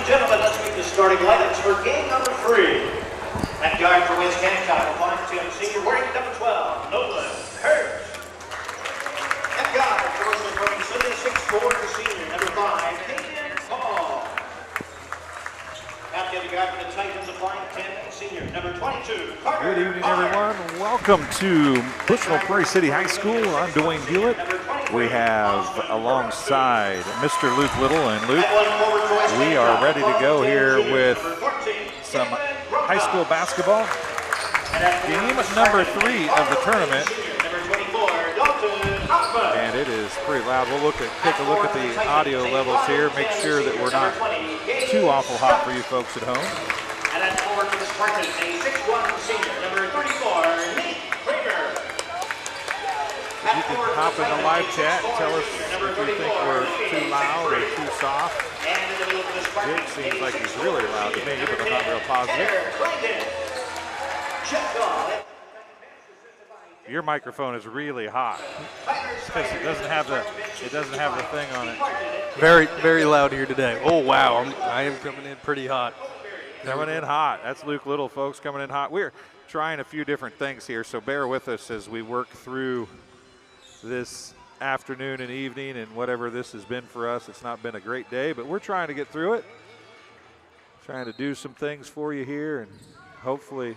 and gentlemen, let's meet the starting lineups for game number 3. At guard for West Hancock, applying to senior wearing number 12, Nolan Hurst. At guard for Bushnell-Prairie City, 6'4", senior number 5, Hayden Paul. At the guard for the Titans, applying 10, senior number 22, Carter. Good evening, everyone. Welcome to Bushnell-Prairie City High School. I'm Dwayne Hulett. We have alongside Mr. Luke Little, and Luke, we are ready to go here with some high school basketball. Game number 3 of the tournament. And it is pretty loud. We'll take a look at the audio levels here, make sure that we're not too awful hot for you folks at home. And that's forward for the Spartan, a 6'1" senior, number 34, Nate Kramer. You can hop in the live chat and tell us if you think we're too loud or too soft. It seems like he's really loud to me, but I'm not real positive. Your microphone is really hot because it doesn't have the thing on it. Very, very loud here today. Oh wow, I am coming in pretty hot. Coming in hot. That's Luke Little, folks, coming in hot. We're trying a few different things here, so bear with us as we work through this afternoon and evening and whatever this has been for us. It's not been a great day, but we're trying to get through it. Trying to do some things for you here, and hopefully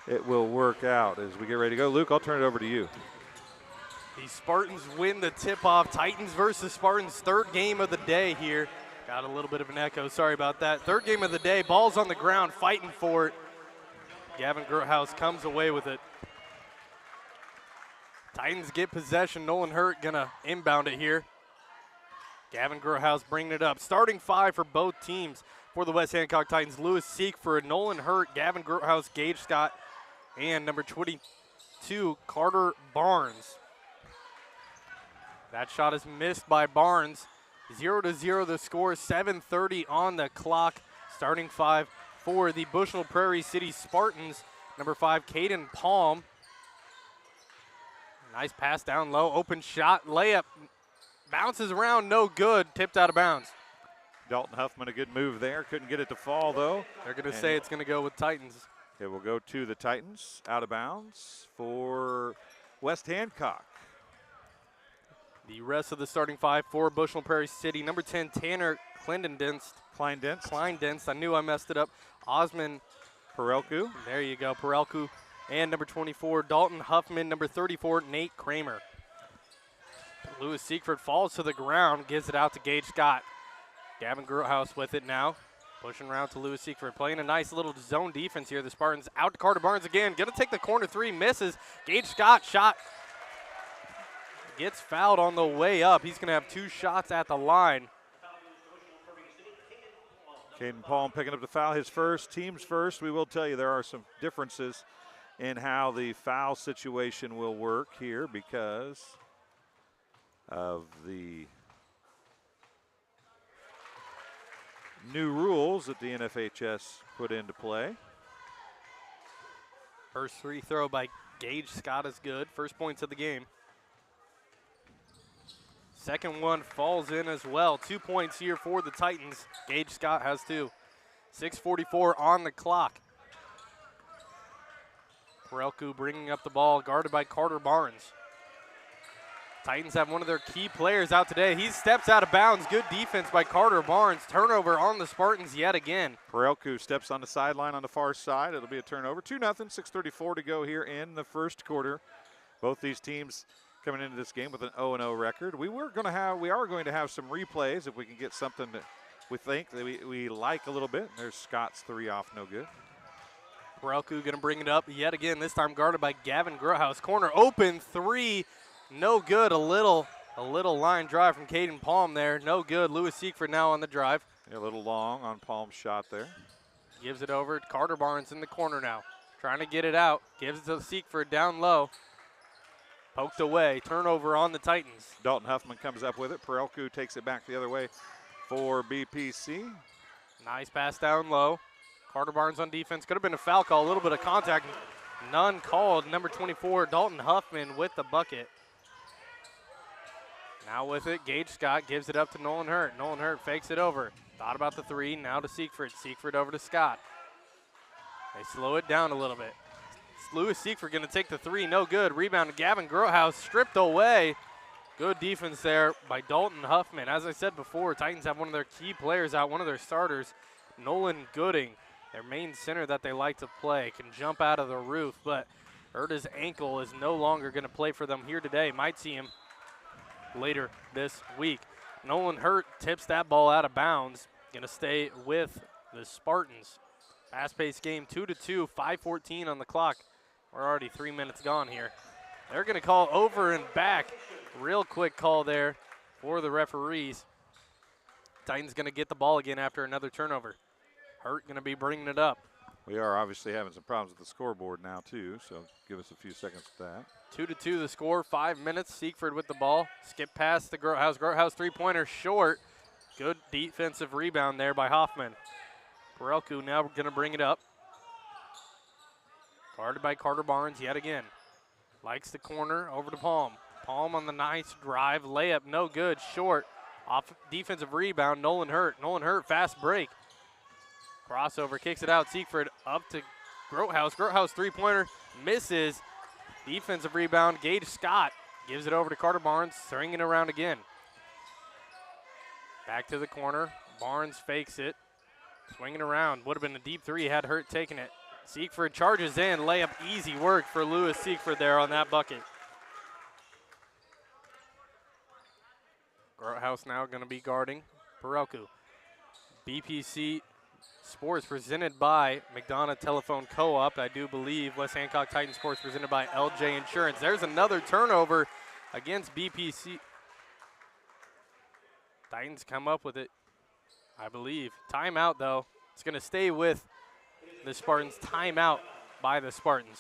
it will work out as we get ready to go. Luke, I'll turn it over to you. The Spartans win the tip-off. Titans versus Spartans, third game of the day here. Got a little bit of an echo, sorry about that. Third game of the day, ball's on the ground, fighting for it. Gavin Groothouse comes away with it. Titans get possession. Nolan Hurt gonna inbound it here. Gavin Groothouse bringing it up. Starting 5 for both teams for the West Hancock Titans. Lewis Siegfried, Nolan Hurt, Gavin Groothouse, Gage Scott, and number 22, Carter Barnes. That shot is missed by Barnes. 0-0 the score, 7:30 on the clock. Starting 5 for the Bushnell-Prairie City Spartans. Number 5, Caden Palm. Nice pass down low, open shot, layup. Bounces around, no good, tipped out of bounds. Dalton Huffman, a good move there. Couldn't get it to fall, though. They're going to say it's going to go with Titans. It will go to the Titans, out of bounds for West Hancock. The rest of the starting 5 for Bushnell-Prairie City. Number 10, Tanner Kleindienst. I knew I messed it up. Osman Perelku. There you go, Perelku. And number 24, Dalton Huffman. Number 34, Nate Kramer. Lewis Siegfried falls to the ground, gives it out to Gage Scott. Gavin Groothouse with it now. Pushing around to Lewis Siegfried, playing a nice little zone defense here. The Spartans out to Carter Barnes again. Gonna take the corner 3, misses. Gage Scott shot. Gets fouled on the way up. He's gonna have 2 shots at the line. Caden Palm picking up the foul, his first, team's first. We will tell you there are some differences in how the foul situation will work here because of the new rules that the NFHS put into play. First free throw by Gage Scott is good. First points of the game. Second one falls in as well. 2 points here for the Titans. Gage Scott has 2. 6:44 on the clock. Perelku bringing up the ball, guarded by Carter Barnes. Titans have one of their key players out today. He steps out of bounds. Good defense by Carter Barnes. Turnover on the Spartans yet again. Perelku steps on the sideline on the far side. It'll be a turnover. 2-0, 6:34 to go here in the first quarter. Both these teams coming into this game with an 0-0 record. We are going to have some replays if we can get something that we think that we like a little bit. There's Scott's 3 off, no good. Perelku going to bring it up yet again, this time guarded by Gavin Groothouse. Corner open 3, no good. A little line drive from Caden Palm there, no good. Lewis Siegfried now on the drive. Yeah, a little long on Palm's shot there. Gives it over to Carter Barnes in the corner now. Trying to get it out, gives it to Siegfried down low. Poked away, turnover on the Titans. Dalton Huffman comes up with it. Perelku takes it back the other way for BPC. Nice pass down low. Carter Barnes on defense. Could have been a foul call, a little bit of contact. None called. Number 24, Dalton Huffman with the bucket. Now with it, Gage Scott gives it up to Nolan Hurt. Nolan Hurt fakes it over. Thought about the three, now to Siegfried. Siegfried over to Scott. They slow it down a little bit. Lewis Siegfried going to take the three, no good. Rebound to Gavin Grotehouse, stripped away. Good defense there by Dalton Huffman. As I said before, Titans have one of their key players out, one of their starters, Nolan Gooding, their main center that they like to play, can jump out of the roof, but hurt his ankle, is no longer going to play for them here today. Might see him later this week. Nolan Hurt tips that ball out of bounds. Going to stay with the Spartans. Fast-paced game, 2-2, 5:14 on the clock. We're already 3 minutes gone here. They're going to call over and back. Real quick call there for the referees. Titans going to get the ball again after another turnover. Hurt going to be bringing it up. We are obviously having some problems with the scoreboard now, too, so give us a few seconds with that. 2-2 the score, 5 minutes. Siegfried with the ball. Skip past the Grotehouse. Grotehouse three-pointer short. Good defensive rebound there by Hoffman. Perelku now going to bring it up. Guarded by Carter Barnes yet again. Likes the corner, over to Palm. Palm on the nice drive, layup, no good, short. Off defensive rebound, Nolan Hurt. Nolan Hurt, fast break. Crossover, kicks it out, Siegfried up to Grotehouse. Grotehouse three-pointer, misses. Defensive rebound, Gage Scott gives it over to Carter Barnes, throwing it around again. Back to the corner, Barnes fakes it. Swinging around, would have been a deep three had Hurt taken it. Siegfried charges in, layup, easy work for Lewis Siegfried there on that bucket. Grotehouse now going to be guarding Perelku. BPC Sports presented by McDonough Telephone Co-op. I do believe West Hancock Titan Sports presented by LJ Insurance. There's another turnover against BPC. Titans come up with it, I believe. Timeout, though. It's going to stay with the Spartans. Timeout by the Spartans.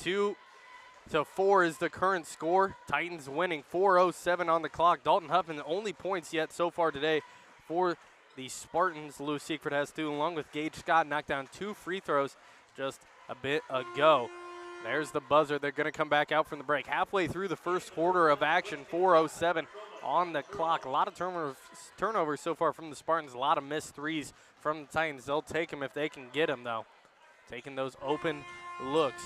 2-4 is the current score. Titans winning, 4:07 on the clock. Dalton Huffman, the only points yet so far today for the Spartans. Lewis Siegfried has two, along with Gage Scott, knocked down 2 free throws just a bit ago. There's the buzzer. They're going to come back out from the break. Halfway through the first quarter of action, 4:07 on the clock. A lot of turnovers so far from the Spartans. A lot of missed threes from the Titans. They'll take them if they can get them, though. Taking those open looks.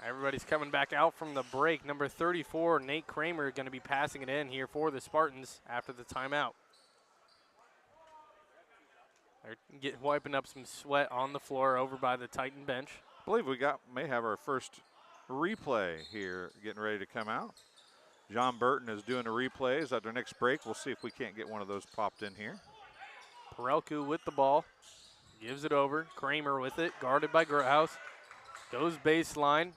Everybody's coming back out from the break. Number 34, Nate Kramer, going to be passing it in here for the Spartans after the timeout. They're wiping up some sweat on the floor over by the Titan bench. I believe we may have our first replay here getting ready to come out. John Burton is doing the replays at their next break. We'll see if we can't get one of those popped in here. Perelku with the ball. Gives it over. Kramer with it. Guarded by Grotehouse. Goes baseline.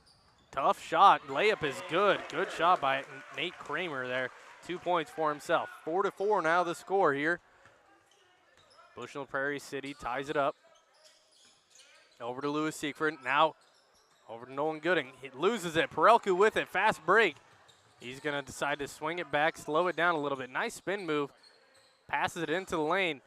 Tough shot. Layup is good. Good shot by Nate Kramer there. 2 points for himself. 4-4 now the score here. Bushnell-Prairie City ties it up. Over to Lewis Siegfried. Now over to Nolan Gooding. He loses it. Perelku with it. Fast break. He's going to decide to swing it back, slow it down a little bit. Nice spin move. Passes it into the lane.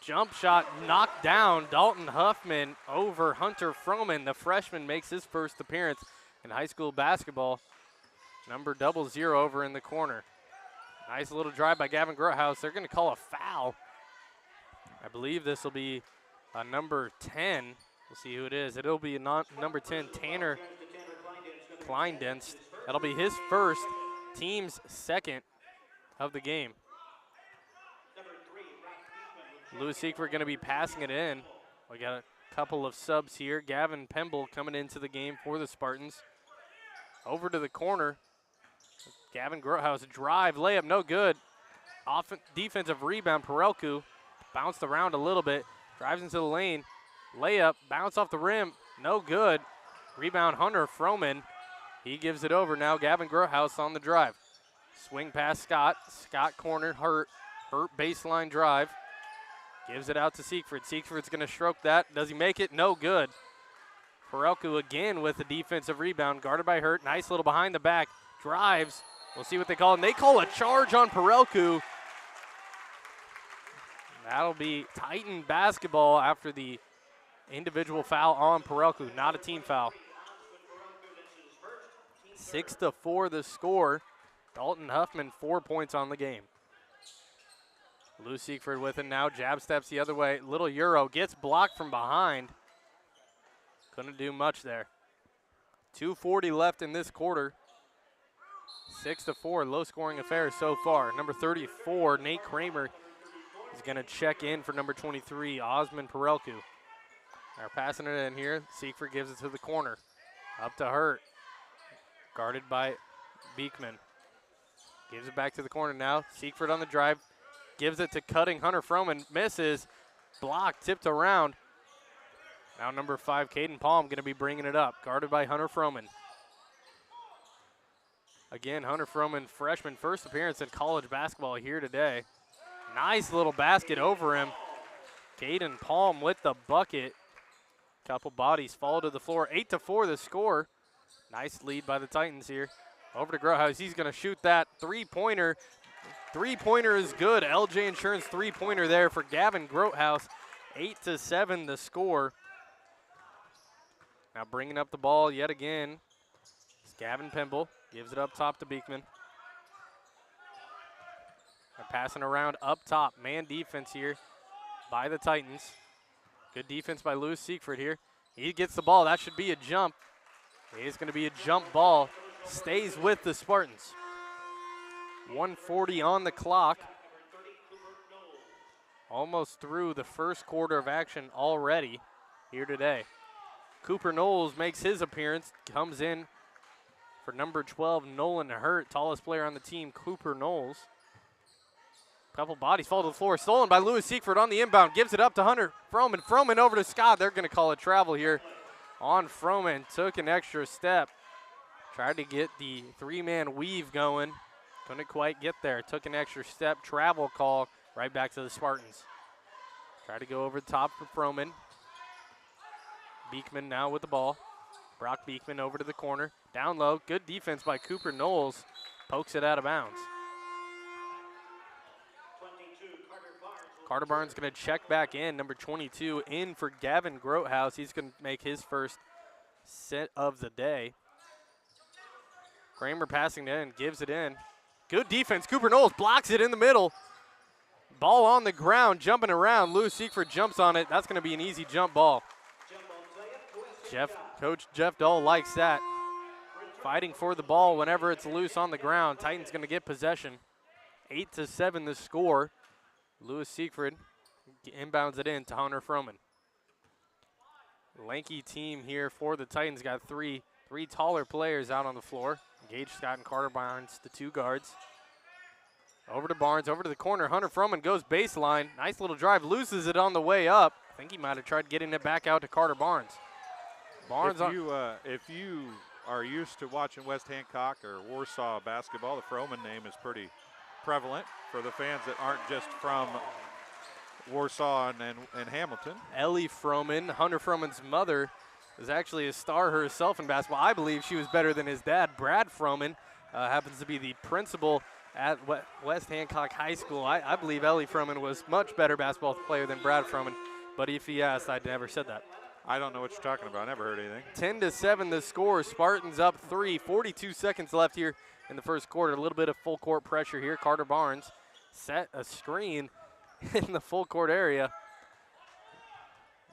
Jump shot knocked down. Dalton Huffman over Hunter Froman. The freshman makes his first appearance in high school basketball. Number 00 over in the corner. Nice little drive by Gavin Grotehouse. They're going to call a foul. I believe this will be a number 10. We'll see who it is. It'll be number 10, Tanner Kleindenst. That'll be his first, team's second of the game. Lewis Siegfried going to be passing it in. We got a couple of subs here. Gavin Pemble coming into the game for the Spartans. Over to the corner. Gavin Grotehouse drive, layup, no good. Defensive rebound, Perelku. Bounced around a little bit. Drives into the lane. Layup, bounce off the rim, no good. Rebound, Hunter Froman. He gives it over now. Gavin Grotehouse on the drive. Swing past Scott. Scott corner, Hurt. Hurt baseline drive. Gives it out to Siegfried. Siegfried's going to stroke that. Does he make it? No good. Perelku again with the defensive rebound. Guarded by Hurt. Nice little behind the back. Drives. We'll see what they call. And they call a charge on Perelku. That'll be Titan basketball after the individual foul on Perelku. Not a team foul. 6-4 the score. Dalton Huffman 4 points on the game. Lou Siegfried with it now. Jab steps the other way. Little Euro gets blocked from behind. Couldn't do much there. 2:40 left in this quarter. 6-4, low scoring affair so far. Number 34, Nate Kramer, is going to check in for number 23, Osman Perelku. They're passing it in here. Siegfried gives it to the corner. Up to Hurt. Guarded by Beekman. Gives it back to the corner now. Siegfried on the drive. Gives it to cutting Hunter Froman. Misses. Blocked, tipped around. Now number 5, Caden Palm, going to be bringing it up. Guarded by Hunter Froman. Again, Hunter Froman, freshman, first appearance in college basketball here today. Nice little basket over him. Caden Palm with the bucket. Couple bodies fall to the floor. 8-4 the score. Nice lead by the Titans here. Over to Grothaus. He's going to shoot that three-pointer. Three-pointer is good. LJ Insurance three-pointer there for Gavin Grothaus. 8-7 the score. Now bringing up the ball yet again. It's Gavin Pimble. Gives it up top to Beekman. They're passing around up top. Man defense here by the Titans. Good defense by Lewis Siegfried here. He gets the ball. That should be a jump. It is going to be a jump ball. Stays with the Spartans. 1:40 on the clock. Almost through the first quarter of action already here today. Cooper Knowles makes his appearance. Comes in for number 12, Nolan Hurt, tallest player on the team, Cooper Knowles. Couple bodies fall to the floor. Stolen by Lewis Siegfried on the inbound. Gives it up to Hunter Froman. Froman over to Scott. They're going to call it travel here on Froman. Took an extra step. Tried to get the three-man weave going. Couldn't quite get there. Took an extra step. Travel call right back to the Spartans. Tried to go over the top for Froman. Beekman now with the ball. Brock Beekman over to the corner. Down low. Good defense by Cooper Knowles. Pokes it out of bounds. Carter Barnes going to check back in. Number 22 in for Gavin Grothaus. He's going to make his first set of the day. Kramer passing it in. Gives it in. Good defense. Cooper Knowles blocks it in the middle. Ball on the ground. Jumping around. Lewis Siegfried jumps on it. That's going to be an easy jump ball. Coach Jeff Dull likes that. Fighting for the ball whenever it's loose on the ground. Titans going to get possession. 8-7 the score. Lewis Siegfried inbounds it in to Hunter Froman. Lanky team here for the Titans. Got three taller players out on the floor. Gage Scott and Carter Barnes, the two guards. Over to Barnes, over to the corner. Hunter Froman goes baseline. Nice little drive. Loses it on the way up. I think he might have tried getting it back out to Carter Barnes. If you are used to watching West Hancock or Warsaw basketball, the Froman name is pretty prevalent for the fans that aren't just from Warsaw and Hamilton. Ellie Froman, Hunter Froman's mother, is actually a star herself in basketball. I believe she was better than his dad. Brad Froman happens to be the principal at West Hancock High School. I believe Ellie Froman was much better basketball player than Brad Froman, but if he asked, I never said that. I don't know what you're talking about. I never heard anything. 10-7 the score. Spartans up 3. 42 seconds left here in the first quarter. A little bit of full court pressure here. Carter Barnes set a screen in the full court area.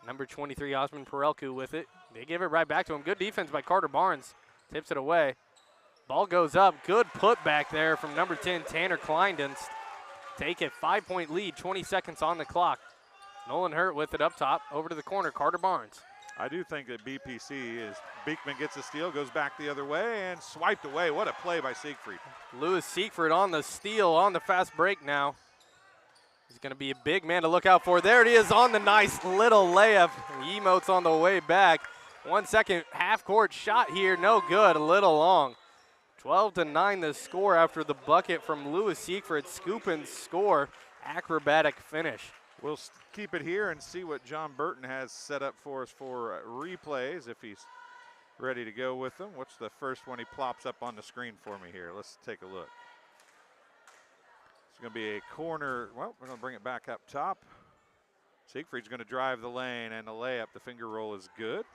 Number 23, Osman Perelku with it. They give it right back to him. Good defense by Carter Barnes. Tips it away. Ball goes up. Good putback there from number 10, Tanner Kleindienst. Take it. 5-point lead. 20 seconds on the clock. Nolan Hurt with it up top. Over to the corner. Carter Barnes. I do think that BPC is Beekman gets a steal, goes back the other way, and swiped away. What a play by Siegfried. Lewis Siegfried on the steal, on the fast break now. He's going to be a big man to look out for. There it is on the nice little layup. Emotes on the way back. 1 second half-court shot here. No good. A little long. 12-9 the score after the bucket from Lewis Siegfried. Scoop and score. Acrobatic finish. We'll keep it here and see what John Burton has set up for us for replays if he's ready to go with them. What's the first one he plops up on the screen for me here? Let's take a look. It's going to be a corner. Well, we're going to bring it back up top. Siegfried's going to drive the lane and the layup. The finger roll is good.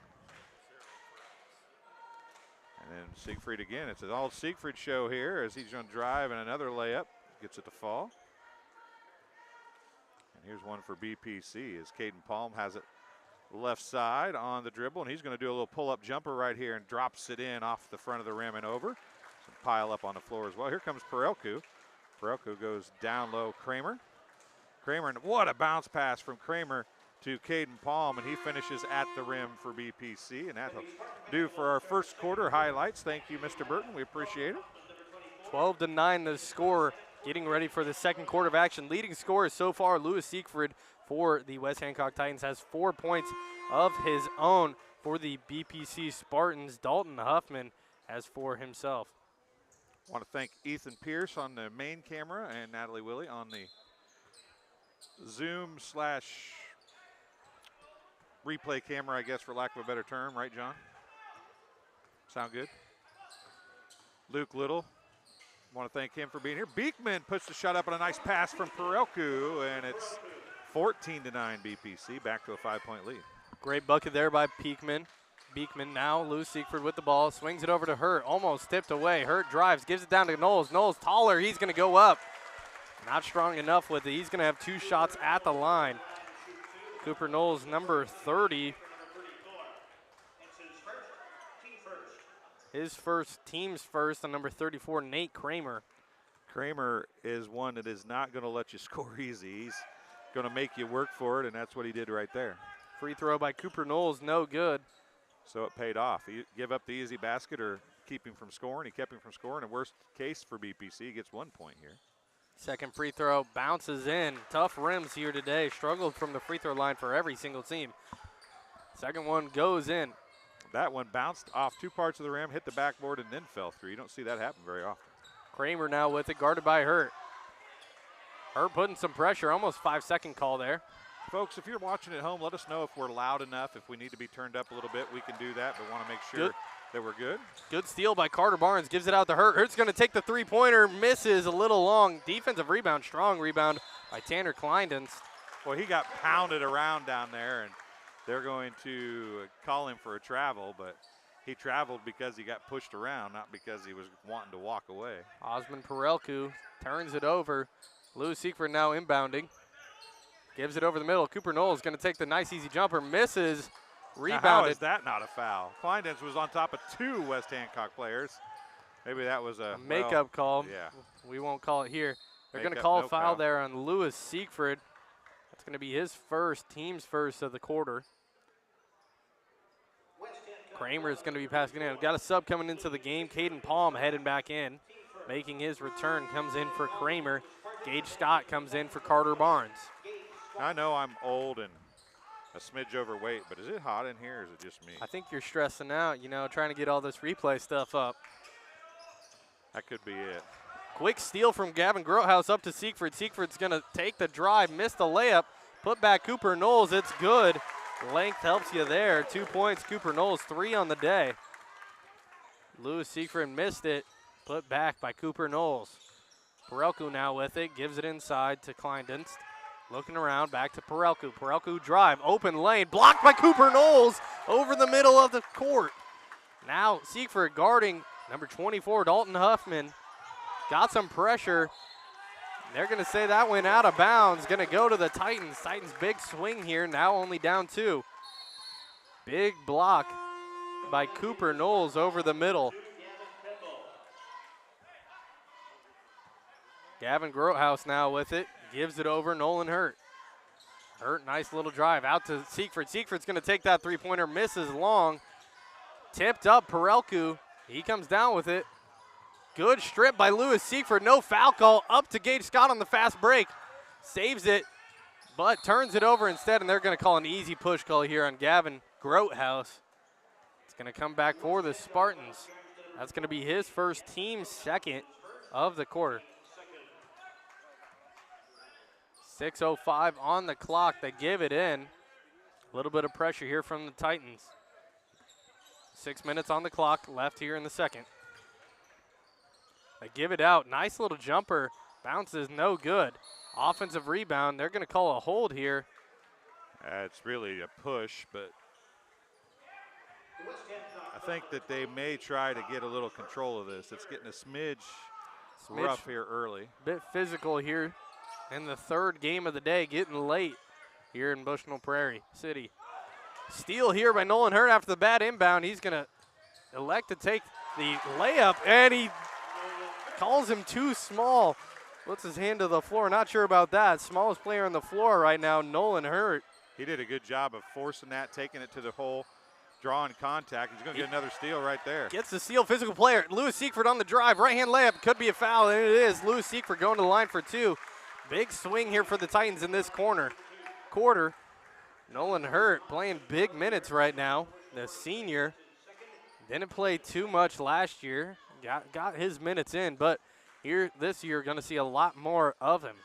And then Siegfried again. It's an all Siegfried show here as he's going to drive and another layup. Gets it to fall. And here's one for BPC as Caden Palm has it left side on the dribble, and he's going to do a little pull-up jumper right here and drops it in off the front of the rim and over. Some pile up on the floor as well. Here comes Perelku. Perelku goes down low. Kramer, and what a bounce pass from Kramer to Caden Palm, and he finishes at the rim for BPC, and that'll do for our first quarter highlights. Thank you, Mr. Burton. We appreciate it. 12-9 the score. Getting ready for the second quarter of action. Leading scorer so far, Lewis Siegfried for the West Hancock Titans, has 4 points of his own. For the BPC Spartans, Dalton Huffman has 4 himself. I want to thank Ethan Pierce on the main camera and Natalie Willie on the Zoom / replay camera, I guess, for lack of a better term. Right, John? Sound good? Luke Little, want to thank him for being here. Beekman puts the shot up on a nice pass from Perelku, and it's 14-9 BPC, back to a 5-point lead. Great bucket there by Beekman. Beekman now, Lewis Siegfried with the ball, swings it over to Hurt, almost tipped away. Hurt drives, gives it down to Knowles. Knowles taller, he's going to go up. Not strong enough with it. He's going to have 2 shots at the line. Cooper Knowles, number 30. His first, team's first, on number 34, Nate Kramer. Kramer is one that is not going to let you score easy. He's going to make you work for it, and that's what he did right there. Free throw by Cooper Knowles, no good. So it paid off. He give up the easy basket or keep him from scoring. He kept him from scoring. And worst case for BPC, he gets 1 point here. Second free throw bounces in. Tough rims here today. Struggled from the free throw line for every single team. Second one goes in. That one bounced off 2 parts of the rim, hit the backboard, and then fell through. You don't see that happen very often. Kramer now with it, guarded by Hurt. Hurt putting some pressure, almost 5-second call there. Folks, if you're watching at home, let us know if we're loud enough. If we need to be turned up a little bit, we can do that, but want to make sure that we're good. Good steal by Carter Barnes, gives it out to Hurt. Hurt's going to take the three-pointer, misses a little long. Defensive rebound, strong rebound by Tanner Kleindenst. Well, he got pounded around down there, and they're going to call him for a travel, but he traveled because he got pushed around, not because he was wanting to walk away. Osmond Perelku turns it over. Lewis Siegfried now inbounding. Gives it over the middle. Cooper Knowles going to take the nice easy jumper, misses, rebounded. Now how is that not a foul? Kleindenst was on top of 2 West Hancock players. Maybe that was a makeup call. Yeah. We won't call it here. They're going to call a foul there on Lewis Siegfried. That's going to be his first, team's first of the quarter. Kramer is going to be passing in. We've got a sub coming into the game. Caden Palm heading back in. Making his return, comes in for Kramer. Gage Scott comes in for Carter Barnes. I know I'm old and a smidge overweight, but is it hot in here or is it just me? I think you're stressing out, you know, trying to get all this replay stuff up. That could be it. Quick steal from Gavin Grothaus up to Siegfried. Siegfried's going to take the drive, missed the layup, put back Cooper Knowles. It's good. Length helps you there. 2 points, Cooper Knowles, 3 on the day. Lewis Siegfried missed it, put back by Cooper Knowles. Perelku now with it, gives it inside to Kleindenst. Looking around, back to Perelku. Perelku drive, open lane, blocked by Cooper Knowles over the middle of the court. Now Siegfried guarding number 24, Dalton Huffman. Got some pressure. They're going to say that went out of bounds. Going to go to the Titans. Titans big swing here, now only down 2. Big block by Cooper Knowles over the middle. Gavin Grothaus now with it. Gives it over Nolan Hurt. Hurt, nice little drive out to Siegfried. Siegfried's going to take that three-pointer, misses long. Tipped up Perelku. He comes down with it. Good strip by Lewis Siegfried. No foul call. Up to Gage Scott on the fast break. Saves it, but turns it over instead, and they're going to call an easy push call here on Gavin Grothaus. It's going to come back for the Spartans. That's going to be his first, team second of the quarter. 6:05 on the clock. They give it in. A little bit of pressure here from the Titans. 6 minutes on the clock left here in the second. They give it out. Nice little jumper. Bounces no good. Offensive rebound. They're going to call a hold here. It's really a push, but I think that they may try to get a little control of this. It's getting a smidge rough here early. Bit physical here. in the third game of the day, getting late here in Bushnell-Prairie City. Steal here by Nolan Hurt after the bad inbound. He's going to elect to take the layup, and he calls him too small. Puts his hand to the floor. Not sure about that. Smallest player on the floor right now, Nolan Hurt. He did a good job of forcing that, taking it to the hole, drawing contact. He's going to get another steal right there. Gets the steal, physical player. Lewis Siegfried on the drive. Right-hand layup. Could be a foul, and it is. Lewis Siegfried going to the line for two. Big swing here for the Titans in this quarter. Nolan Hurt playing big minutes right now. The senior didn't play too much last year. Got his minutes in, but here this year going to see a lot more of him.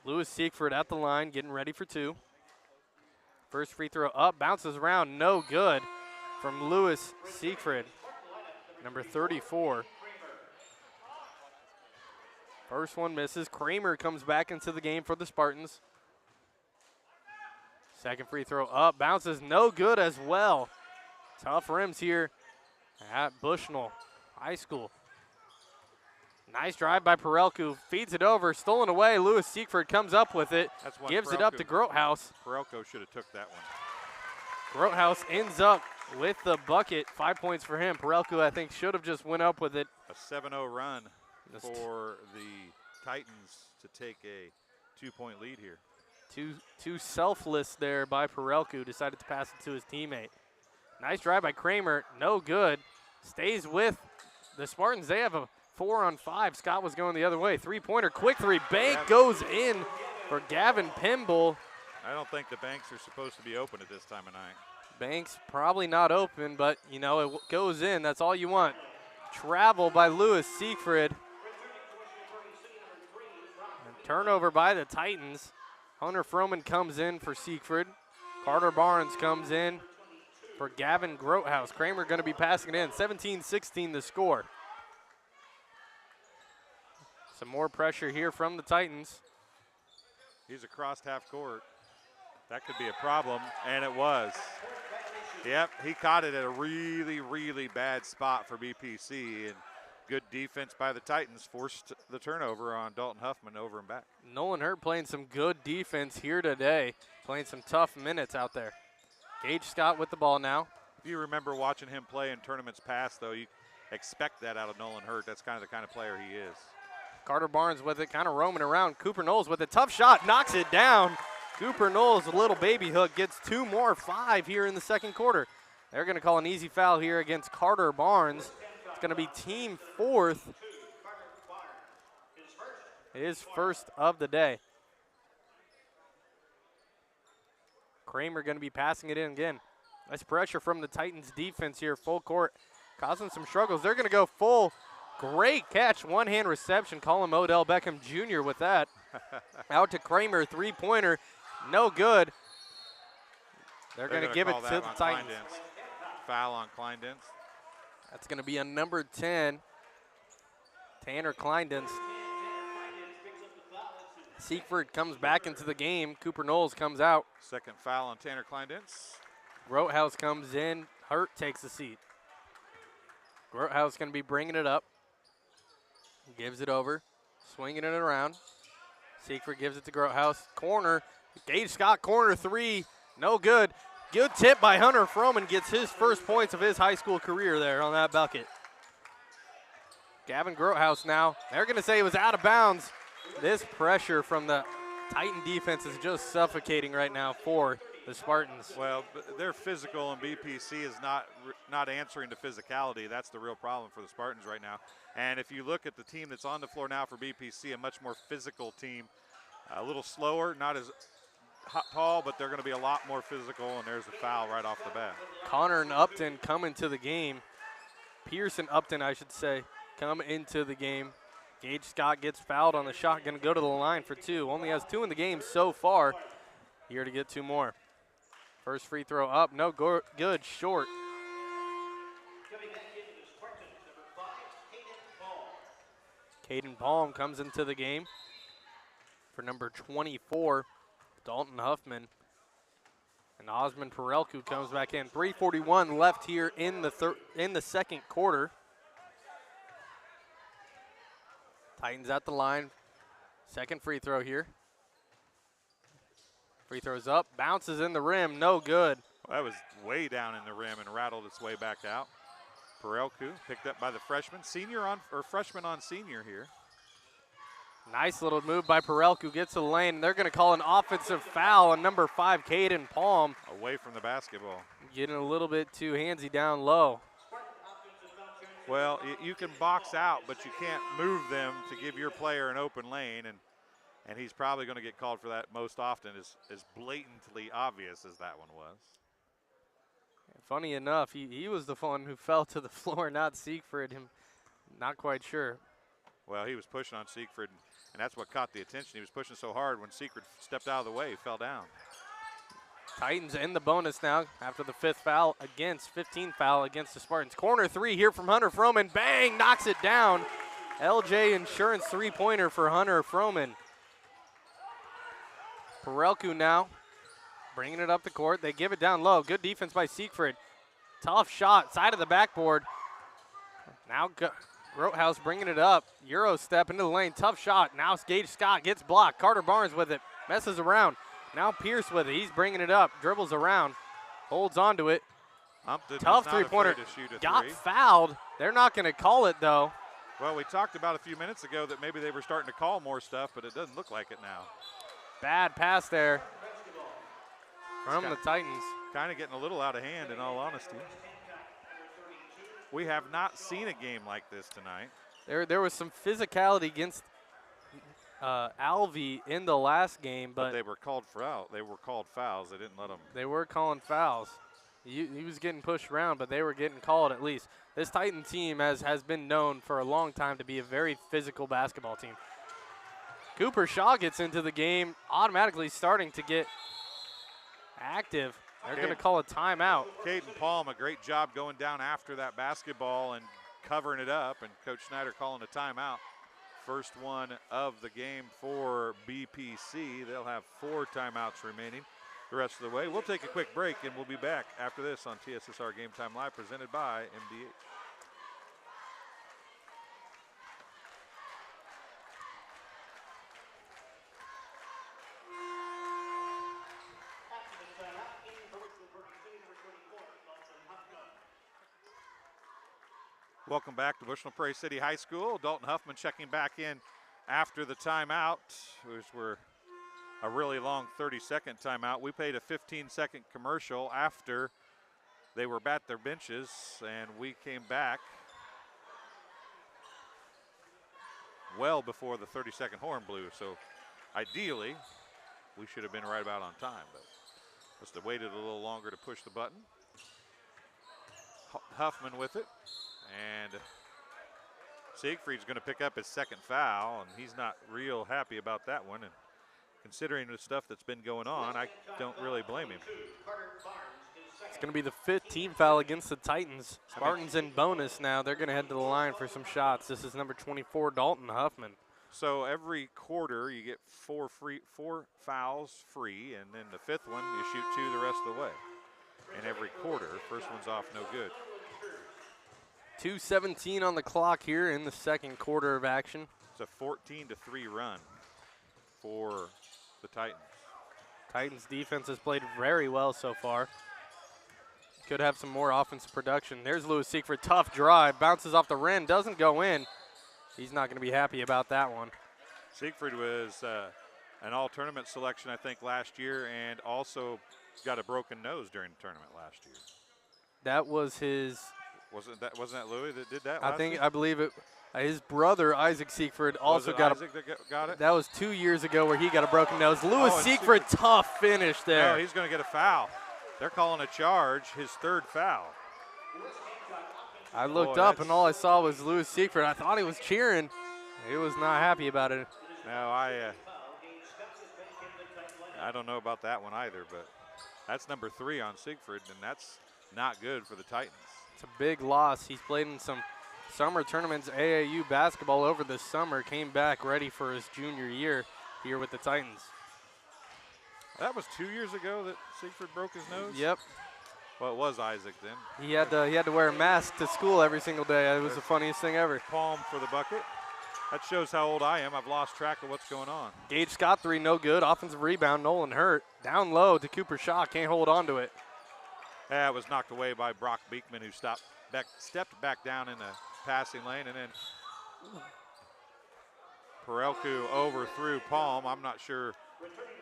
Lewis Siegfried at the line, getting ready for two. First free throw up, bounces around, no good from Lewis Siegfried, number 34. First one misses. Kramer comes back into the game for the Spartans. Second free throw up, bounces, no good as well. Tough rims here at Bushnell High School. Nice drive by Perelko, feeds it over, stolen away. Lewis Siegfried comes up with it, gives it up to Grothaus. Perelko should have took that one. Grothaus ends up with the bucket. 5 points for him. Perelko, I think, should have just went up with it. A 7-0 run for the Titans to take a 2-point lead here. Too selfless there by Perelko. Decided to pass it to his teammate. Nice drive by Kramer. No good. Stays with the Spartans. They have a 4-on-5. Scott was going the other way. Three-pointer, quick three. Bank goes in for Gavin Pimble. I don't think the banks are supposed to be open at this time of night. Banks probably not open, but, you know, it goes in. That's all you want. Travel by Lewis Siegfried. And turnover by the Titans. Hunter Froman comes in for Siegfried. Carter Barnes comes in for Gavin Grothaus. Kramer going to be passing it in. 17-16 the score. Some more pressure here from the Titans. He's across half court. That could be a problem, and it was. Yep, he caught it at a really, really bad spot for BPC, and good defense by the Titans forced the turnover on Dalton Huffman over and back. Nolan Hurt playing some good defense here today, playing some tough minutes out there. Gage Scott with the ball now. If you remember watching him play in tournaments past, though, you expect that out of Nolan Hurt. That's kind of the kind of player he is. Carter Barnes with it, kind of roaming around. Cooper Knowles with a tough shot, knocks it down. Cooper Knowles, a little baby hook, gets 2 more, 5 here in the second quarter. They're going to call an easy foul here against Carter Barnes. It's going to be team fourth. His first of the day. Kramer going to be passing it in again. Nice pressure from the Titans defense here, full court, causing some struggles. They're going to go full. Great catch, one-hand reception. Colin Odell Beckham Jr. with that. Out to Kramer, three-pointer, no good. They're going to give it to the Titans. Foul on Kleindenz. That's going to be a number 10, Tanner Kleindenz. Siegfried comes back into the game. Cooper Knowles comes out. Second foul on Tanner Kleindenz. Grothaus comes in. Hurt takes a seat. Grothaus going to be bringing it up. Gives it over. Swinging it around. Siegfried gives it to Grothaus. Corner. Gage Scott, corner three. No good. Good tip by Hunter Froman. Gets his first points of his high school career there on that bucket. Gavin Grothaus now. They're going to say it was out of bounds. This pressure from the Titan defense is just suffocating right now for the Spartans. Well, they're physical, and BPC is not answering to physicality. That's the real problem for the Spartans right now. And if you look at the team that's on the floor now for BPC, a much more physical team, a little slower, not as tall, but they're going to be a lot more physical, and there's a foul right off the bat. Connor and Upton come into the game. Pearson Upton, I should say, come into the game. Gage Scott gets fouled on the shot, going to go to the line for 2. Only has 2 in the game so far. Here to get 2 more. First free throw up, no good, short. Caden Palm comes into the game for number 24, Dalton Huffman. And Osmond Perelko comes back in. 3:41 left here in the second quarter. Titans at the line Second free throw here. Free throws up, bounces in the rim, no good. Well, that was way down in the rim and rattled its way back out. Perelku picked up by the freshman. Freshman on senior here. Nice little move by Perelku, gets to the lane. They're going to call an offensive foul on number 5, Caden Palm. Away from the basketball. Getting a little bit too handsy down low. Well, you can box out, but you can't move them to give your player an open lane, and he's probably going to get called for that most often, as blatantly obvious as that one was. Funny enough, he was the one who fell to the floor, not Siegfried. Not quite sure. Well, he was pushing on Siegfried, and that's what caught the attention. He was pushing so hard when Siegfried stepped out of the way, he fell down. Titans in the bonus now after the 15th foul against the Spartans. Corner 3 here from Hunter Froman. Bang, knocks it down. LJ Insurance three-pointer for Hunter Froman. Perelku now bringing it up the court. They give it down low. Good defense by Siegfried. Tough shot, side of the backboard. Now Grothaus bringing it up. Euro step into the lane, tough shot. Now Gage Scott gets blocked. Carter Barnes with it, messes around. Now Pierce with it, he's bringing it up, dribbles around, holds on to it. Tough three-pointer, got fouled. They're not gonna call it though. Well, we talked about a few minutes ago that maybe they were starting to call more stuff, but it doesn't look like it now. Bad pass there from the Titans. Kind of getting a little out of hand, in all honesty. We have not seen a game like this tonight. There was some physicality against Alvey in the last game, but they were called foul. They were called fouls. They didn't let them. They were calling fouls. He was getting pushed around, but they were getting called at least. This Titan team has been known for a long time to be a very physical basketball team. Cooper Shaw gets into the game, automatically starting to get active. They're going to call a timeout. Caden Palm, a great job going down after that basketball and covering it up, and Coach Snyder calling a timeout. First one of the game for BPC. They'll have 4 timeouts remaining the rest of the way. We'll take a quick break, and we'll be back after this on TSSR Game Time Live, presented by MDH. Welcome back to Bushnell-Prairie City High School. Dalton Huffman checking back in after the timeout, which were a really long 30-second timeout. We played a 15-second commercial after they were at their benches, and we came back well before the 30-second horn blew. So ideally, we should have been right about on time, but must have waited a little longer to push the button. Huffman with it. And Siegfried's going to pick up his second foul, and he's not real happy about that one. And considering the stuff that's been going on, I don't really blame him. It's going to be the 15th foul against the Titans. Spartans in bonus now. They're going to head to the line for some shots. This is number 24, Dalton Huffman. So every quarter you get 4 fouls free, and then the 5th one you shoot 2 the rest of the way. And every quarter, first one's off no good. 2:17 on the clock here in the second quarter of action. It's a 14-3 run for the Titans. Titans defense has played very well so far. Could have some more offensive production. There's Lewis Siegfried, tough drive, bounces off the rim, doesn't go in. He's not going to be happy about that one. Siegfried was an all-tournament selection, I think, last year, and also got a broken nose during the tournament last year. That was his. Wasn't that Louis that did that? I believe it. His brother Isaac Siegfried also got Isaac that got it. That was 2 years ago where he got a broken nose. Lewis Siegfried, tough finish there. No, he's going to get a foul. They're calling a charge, his 3rd foul. I looked up and all I saw was Lewis Siegfried. I thought he was cheering. He was not happy about it. No, I don't know about that one either, but that's number 3 on Siegfried, and that's not good for the Titans. It's a big loss. He's played in some summer tournaments, AAU basketball over the summer, came back ready for his junior year here with the Titans. That was 2 years ago that Siegfried broke his nose? Yep. Well, it was Isaac then. He had to wear a mask to school every single day. It was the funniest thing ever. Palm for the bucket. That shows how old I am. I've lost track of what's going on. Gage Scott, 3, no good. Offensive rebound, Nolan Hurt. Down low to Cooper Shaw, can't hold on to it. That was knocked away by Brock Beekman, who stepped back down in the passing lane, and then Perelku overthrew Palm. I'm not sure.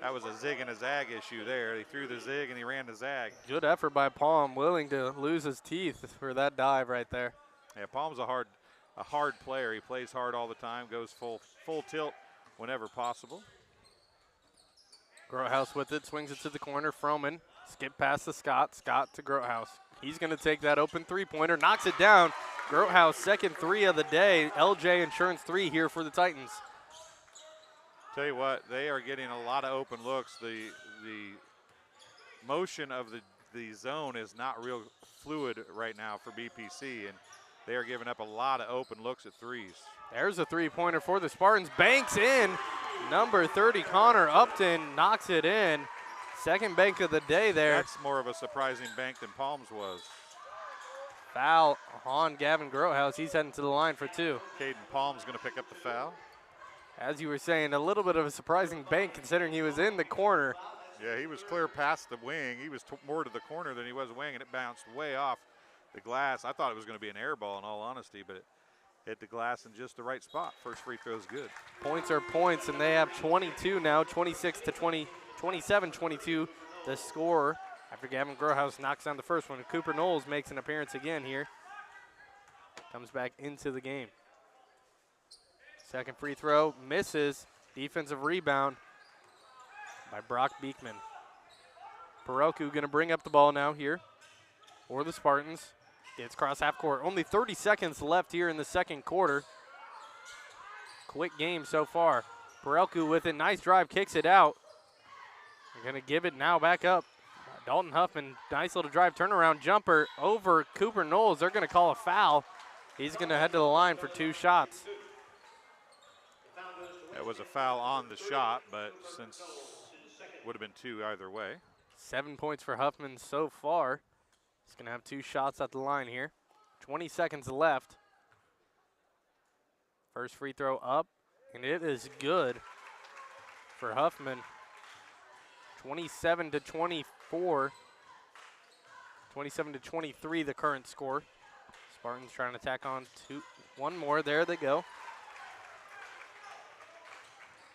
That was a zig and a zag issue there. He threw the zig and he ran the zag. Good effort by Palm, willing to lose his teeth for that dive right there. Yeah, Palm's a hard player. He plays hard all the time, goes full tilt whenever possible. Grotehouse with it, swings it to the corner. Froman, skip past to Scott. Scott to Grotehouse. He's going to take that open three-pointer, knocks it down. Grotehouse, second 3 of the day. LJ Insurance 3 here for the Titans. Tell you what, they are getting a lot of open looks. The motion of the zone is not real fluid right now for BPC, and they are giving up a lot of open looks at threes. There's a three-pointer for the Spartans. Banks in. Number 30, Connor Upton, knocks it in. Second bank of the day there. That's more of a surprising bank than Palms was. Foul on Gavin Grotehouse. He's heading to the line for 2. Caden Palm's going to pick up the foul. As you were saying, a little bit of a surprising bank considering he was in the corner. Yeah, he was clear past the wing. He was more to the corner than he was wing, and it bounced way off the glass. I thought it was going to be an air ball in all honesty, but it hit the glass in just the right spot. First free throw is good. Points are points, and they have 22 now, 27-22 the score after Gavin Grotehouse knocks down the first one. Cooper Knowles makes an appearance again here. Comes back into the game. Second free throw, misses. Defensive rebound by Brock Beekman. Perelku going to bring up the ball now here for the Spartans. Gets across half court. Only 30 seconds left here in the second quarter. Quick game so far. Perelku with it. Nice drive, kicks it out. They're going to give it now back up. Dalton Huffman, nice little drive, turnaround jumper over Cooper Knowles. They're going to call a foul. He's going to head to the line for 2 shots. It was a foul on the shot, but since would have been 2 either way. 7 points for Huffman so far. He's going to have 2 shots at the line here. 20 seconds left. First free throw up, and it is good for Huffman. 27-24. 27-23 the current score. Spartans trying to tack on 1 more. There they go.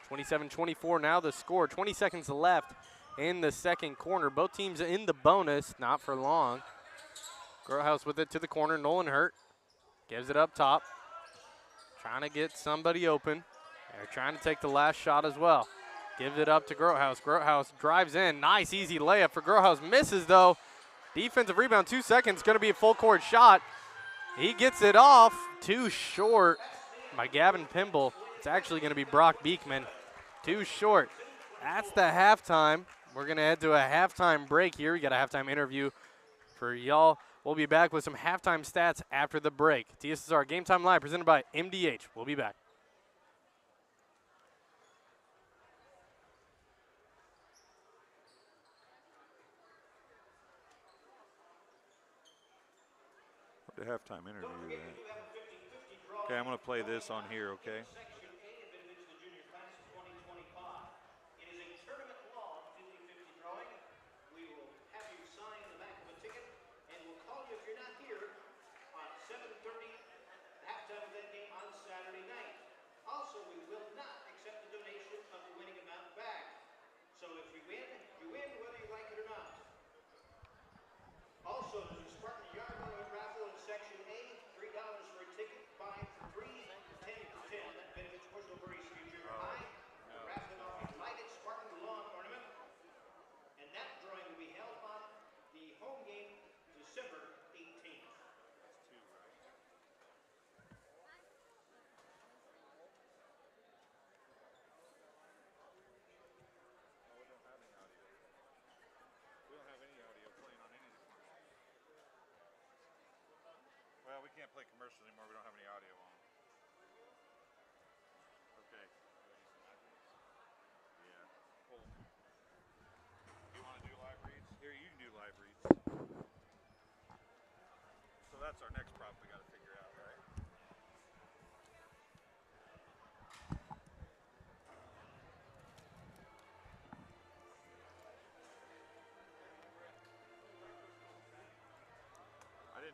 27-24 now the score. 20 seconds left in the second quarter. Both teams in the bonus, not for long. Grotehouse with it to the corner. Nolan Hurt gives it up top. Trying to get somebody open. They're trying to take the last shot as well. Gives it up to Grotehouse. Grotehouse drives in. Nice, easy layup for Grotehouse. Misses, though. Defensive rebound, 2 seconds. Going to be a full court shot. He gets it off. Too short by Gavin Pimble. It's actually going to be Brock Beekman. Too short. That's the halftime. We're going to head to a halftime break here. We got a halftime interview for y'all. We'll be back with some halftime stats after the break. TSSR Game Time Live presented by MDH. We'll be back. The halftime interview. Okay, I'm going to play this on here, okay? Well, we can't play commercials anymore. We don't have any audio on. Okay. Yeah. Cool. You want to do live reads? Here, you can do live reads. So that's our next problem we got to figure out, right?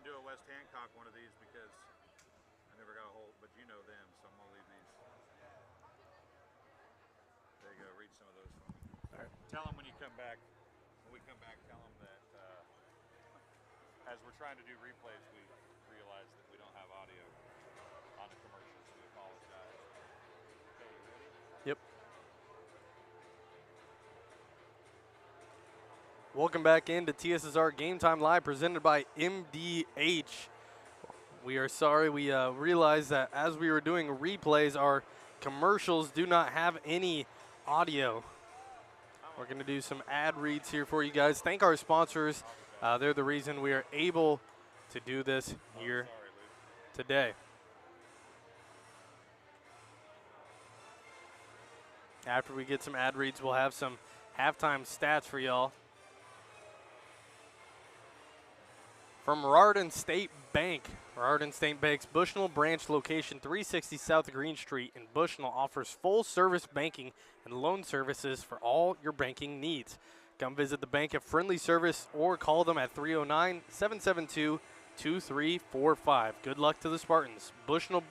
do a West Hancock one of these because I never got a hold, but you know them, so I'm gonna leave these. There you go. Read some of those for me. All right. Tell them when you come back. When we come back, tell them that as we're trying to do replays, we realize that we don't have audio on the commercials. We apologize. Okay, you ready? Yep. Welcome back into TSSR Game Time Live, presented by MDH. We are sorry, we realized that as we were doing replays, our commercials do not have any audio. We're going to do some ad reads here for you guys. Thank our sponsors. They're the reason we are able to do this here today. After we get some ad reads, we'll have some halftime stats for y'all. From Rardin State Bank. Rardin State Bank's Bushnell branch location 360 South Green Street in Bushnell offers full service banking and loan services for all your banking needs. Come visit the bank at friendly service or call them at 309-772-2345. Good luck to the Spartans. Bushnell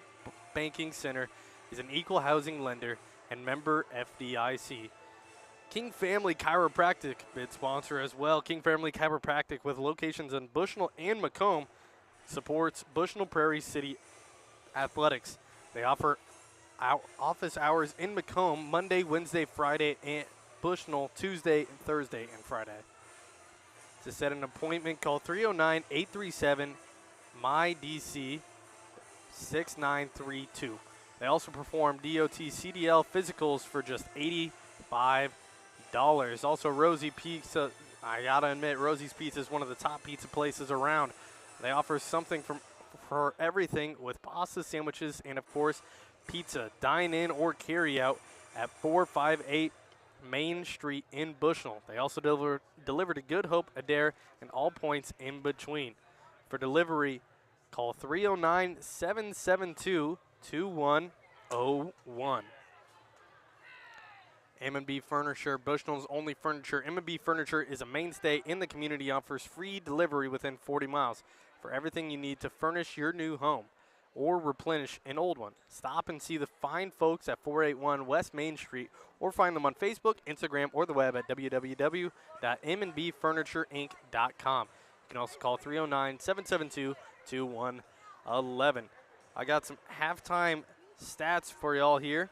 Banking Center is an equal housing lender and member FDIC. King Family Chiropractic, bid sponsor as well. King Family Chiropractic, with locations in Bushnell and Macomb, supports Bushnell-Prairie City athletics. They offer office hours in Macomb Monday, Wednesday, Friday, and Bushnell Tuesday, Thursday, and Friday. To set an appointment, call 309-837-MyDC-6932. They also perform DOT CDL physicals for just $85. Also, Rosie Pizza. I gotta admit, Rosie's Pizza is one of the top pizza places around. They offer something for everything with pasta, sandwiches, and of course, pizza. Dine in or carry out at 458 Main Street in Bushnell. They also deliver to Good Hope, Adair, and all points in between. For delivery, call 309-772-2101. M&B Furniture, Bushnell's only furniture. M&B Furniture is a mainstay in the community, offers free delivery within 40 miles for everything you need to furnish your new home or replenish an old one. Stop and see the fine folks at 481 West Main Street or find them on Facebook, Instagram, or the web at www.mnbfurniturinc.com. You can also call 309-772-2111. I got some halftime stats for y'all here.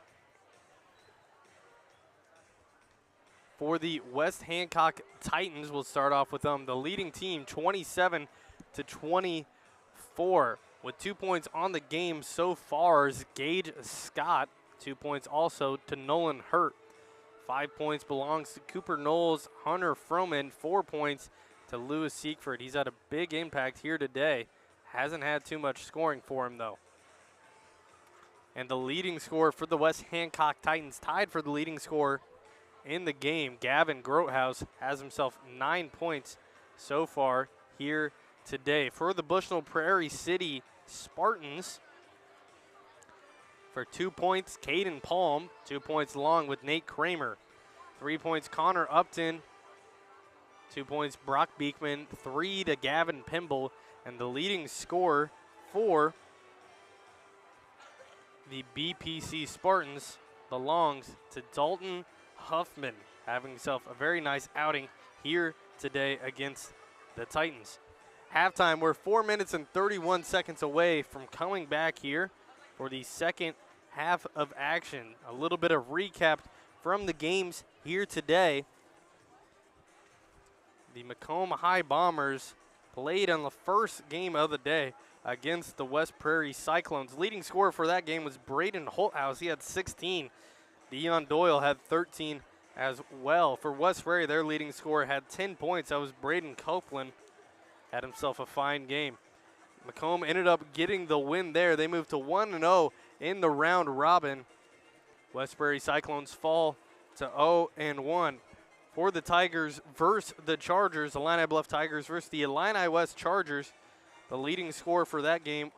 For the West Hancock Titans, we'll start off with them. The leading team, 27-24. With 2 points on the game so far is Gage Scott. 2 points also to Nolan Hurt. 5 points belongs to Cooper Knowles. Hunter Froman, 4 points to Lewis Siegfried. He's had a big impact here today. Hasn't had too much scoring for him, though. And the leading scorer for the West Hancock Titans, tied for the leading scorer in the game, Gavin Grothaus, has himself 9 points so far here today. For the Bushnell-Prairie City Spartans, for 2 points, Caden Palm, 2 points along with Nate Kramer. 3 points, Connor Upton. 2 points, Brock Beekman. 3 to Gavin Pimble. And the leading scorer for the BPC Spartans belongs to Dalton Huffman, having himself a very nice outing here today against the Titans. Halftime, we're 4 minutes and 31 seconds away from coming back here for the second half of action. A little bit of recap from the games here today. The Macomb High Bombers played on the first game of the day against the West Prairie Cyclones. Leading scorer for that game was Braden Holthouse. He had 16. Deion Doyle had 13 as well. For West Prairie, their leading scorer had 10 points. That was Braden Copeland. Had himself a fine game. Macomb ended up getting the win there. They moved to 1-0 in the round robin. West Prairie Cyclones fall to 0-1. For the Tigers versus the Chargers, Illini Bluff Tigers versus the Illini West Chargers. The leading scorer for that game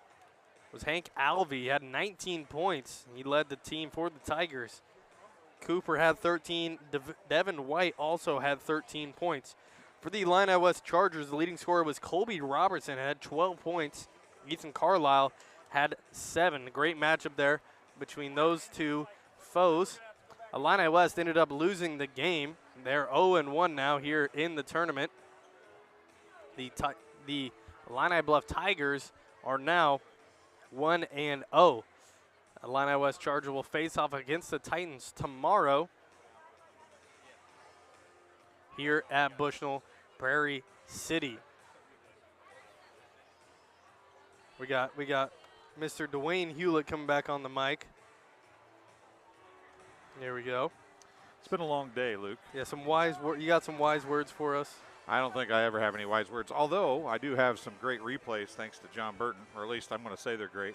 was Hank Alvey. He had 19 points. He led the team for the Tigers. Cooper had 13. Devin White also had 13 points. For the Illini West Chargers, the leading scorer was Colby Robertson, had 12 points. Ethan Carlisle had 7. Great matchup there between those two foes. Illini West ended up losing the game. They're 0-1 now here in the tournament. The Illini Bluff Tigers are now 1-0. Illini West Charger will face off against the Titans tomorrow here at Bushnell-Prairie City. We got Mr. Dwayne Hulett coming back on the mic. There we go. It's been a long day, Luke. Yeah, you got some wise words for us? I don't think I ever have any wise words, although I do have some great replays thanks to John Burton, or at least I'm going to say they're great.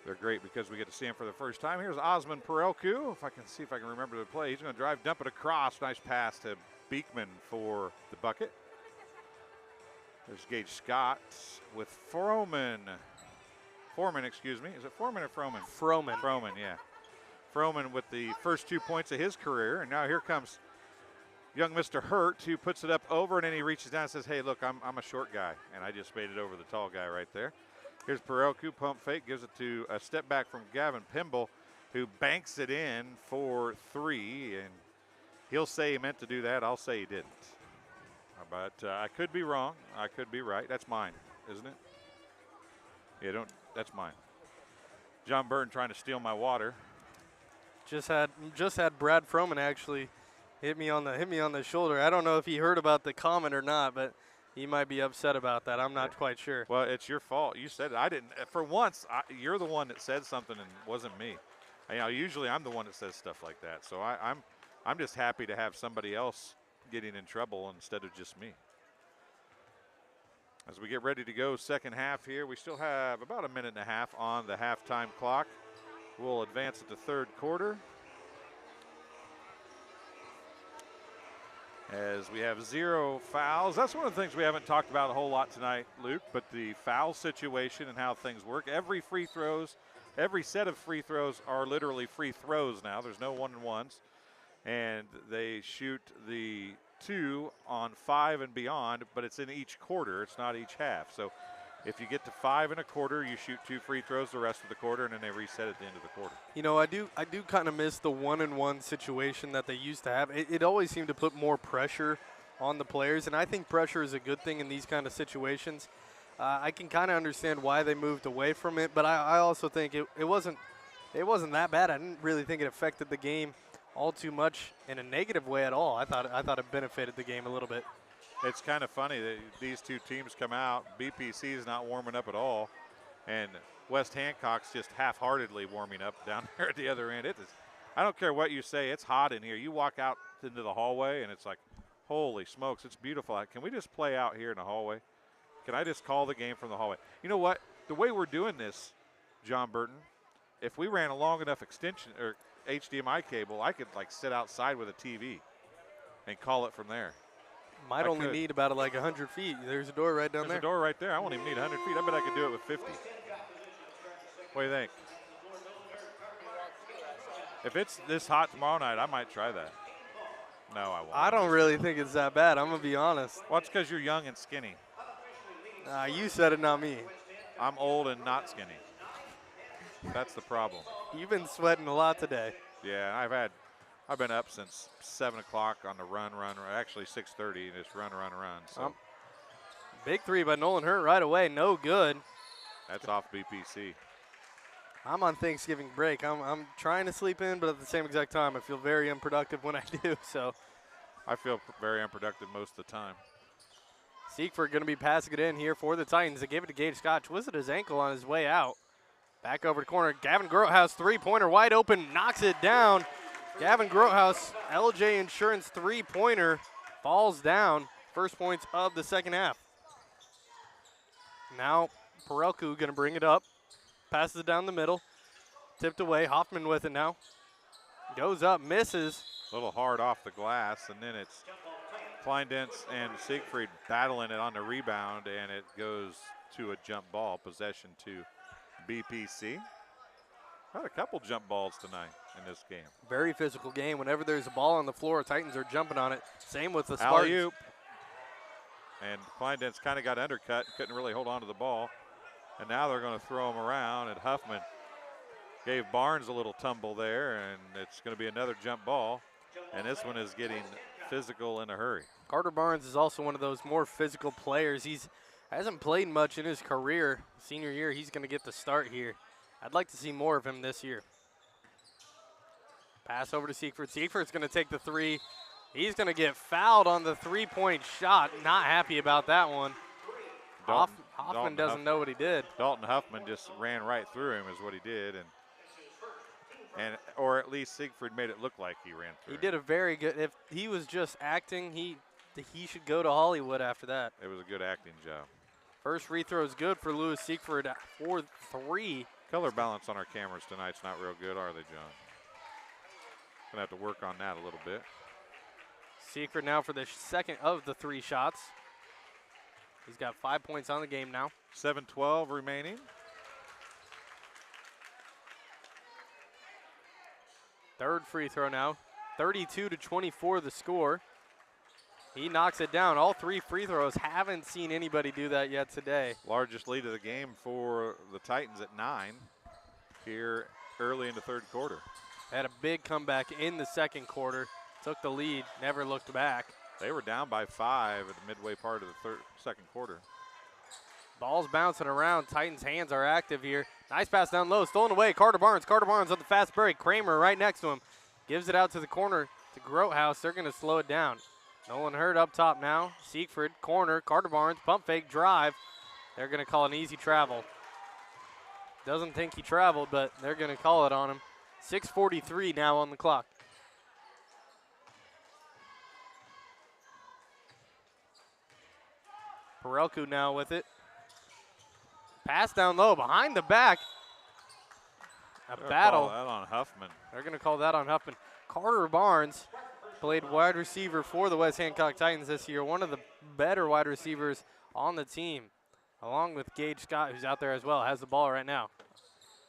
They're great because we get to see him for the first time. Here's Osman Perelku. If I can see if I can remember the play. He's going to drive, dump it across. Nice pass to Beekman for the bucket. There's Gage Scott with Foreman, excuse me. Is it Foreman or Froman? Froman. Froman, yeah. Froman with the first 2 points of his career. And now here comes young Mr. Hurt, who puts it up over, and then he reaches down and says, hey, look, I'm a short guy. And I just made it over the tall guy right there. Here's Perelku, pump fake, gives it to a step back from Gavin Pimble, who banks it in for 3. And he'll say he meant to do that. I'll say he didn't. But I could be wrong. I could be right. That's mine, isn't it? Yeah, that's mine. John Burton trying to steal my water. Just had Brad Froman actually hit me on the shoulder. I don't know if he heard about the comment or not, but he might be upset about that. I'm not quite sure. Well, it's your fault. You said it. I didn't. For once, you're the one that said something and wasn't me. Usually I'm the one that says stuff like that. So I'm just happy to have somebody else getting in trouble instead of just me. As we get ready to go second half here, we still have about a minute and a half on the halftime clock. We'll advance it to third quarter. As we have 0 fouls. That's one of the things we haven't talked about a whole lot tonight, Luke, but the foul situation and how things work. Every set of free throws are literally free throws now. There's no 1-and-1s. And they shoot the 2 on 5 and beyond, but it's in each quarter. It's not each half. So if you get to 5 1/4, you shoot 2 free throws the rest of the quarter, and then they reset at the end of the quarter. I do kind of miss the 1-and-1 situation that they used to have. It always seemed to put more pressure on the players, and I think pressure is a good thing in these kind of situations. I can kind of understand why they moved away from it, but I also think it wasn't that bad. I didn't really think it affected the game all too much in a negative way at all. I thought it benefited the game a little bit. It's kind of funny that these two teams come out. BPC is not warming up at all, and West Hancock's just half-heartedly warming up down there at the other end. I don't care what you say. It's hot in here. You walk out into the hallway, and it's like, holy smokes, it's beautiful. Can we just play out here in the hallway? Can I just call the game from the hallway? You know what? The way we're doing this, John Burton, if we ran a long enough extension or HDMI cable, I could sit outside with a TV and call it from there. Might only need about 100 feet. There's a door right down there. There's a door right there. I won't even need 100 feet. I bet I could do it with 50. What do you think? If it's this hot tomorrow night, I might try that. No, I won't. I don't really think it's that bad. I'm going to be honest. Well, it's because you're young and skinny. You said it, not me. I'm old and not skinny. That's the problem. You've been sweating a lot today. Yeah, I've been up since 7 o'clock on the run. Actually 6:30, and just run. So big 3 by Nolan Hurt right away. No good. That's off BPC. I'm on Thanksgiving break. I'm trying to sleep in, but at the same exact time, I feel very unproductive when I do. So I feel very unproductive most of the time. Siegfried going to be passing it in here for the Titans. They gave it to Gage Scott. Twisted his ankle on his way out. Back over the corner. Gavin Grothouse, 3-pointer, wide open, knocks it down. Gavin Grothouse, LJ Insurance 3-pointer, falls down. First points of the second half. Now Perelku going to bring it up. Passes it down the middle. Tipped away. Hoffman with it now. Goes up, misses. A little hard off the glass, and then it's Kleindentz and Siegfried battling it on the rebound, and it goes to a jump ball. Possession to BPC. Had a couple jump balls tonight in this game. Very physical game. Whenever there's a ball on the floor, Titans are jumping on it. Same with the Spartans. Alley-oop. And Kleindense kind of got undercut, couldn't really hold on to the ball. And now they're going to throw him around, and Huffman gave Barnes a little tumble there, and it's going to be another jump ball. And this one is getting physical in a hurry. Carter Barnes is also one of those more physical players. He's hasn't played much in his career. Senior year, he's going to get the start here. I'd like to see more of him this year. Pass over to Siegfried. Siegfried's going to take the three. He's going to get fouled on the three-point shot. Not happy about that one. Hoffman doesn't know what he did. Dalton Huffman just ran right through him is what he did, or at least Siegfried made it look like he ran through him. He did a very good. If he was just acting, he should go to Hollywood after that. It was a good acting job. First free throw is good for Lewis Siegfried for 3. Color balance on our cameras tonight's not real good, are they, John? Gonna have to work on that a little bit. Siegfried now for the second of the 3 shots. He's got 5 points on the game now. 7:12 remaining. Third free throw now. 32-24 the score. He knocks it down. All 3 free throws. Haven't seen anybody do that yet today. Largest lead of the game for the Titans at 9 here early in the third quarter. Had a big comeback in the second quarter. Took the lead, never looked back. They were down by 5 at the midway part of the second quarter. Ball's bouncing around. Titans' hands are active here. Nice pass down low, stolen away. Carter Barnes on the fast break. Kramer right next to him. Gives it out to the corner to Grotehouse. They're going to slow it down. Nolan Hurd up top now. Siegfried, corner, Carter Barnes, pump fake, drive. They're going to call an easy travel. Doesn't think he traveled, but they're going to call it on him. 6:43 now on the clock. Perelku now with it. Pass down low, behind the back. A battle. That on Huffman. They're going to call that on Huffman. Carter Barnes played wide receiver for the West Hancock Titans this year. One of the better wide receivers on the team, along with Gage Scott, who's out there as well. Has the ball right now.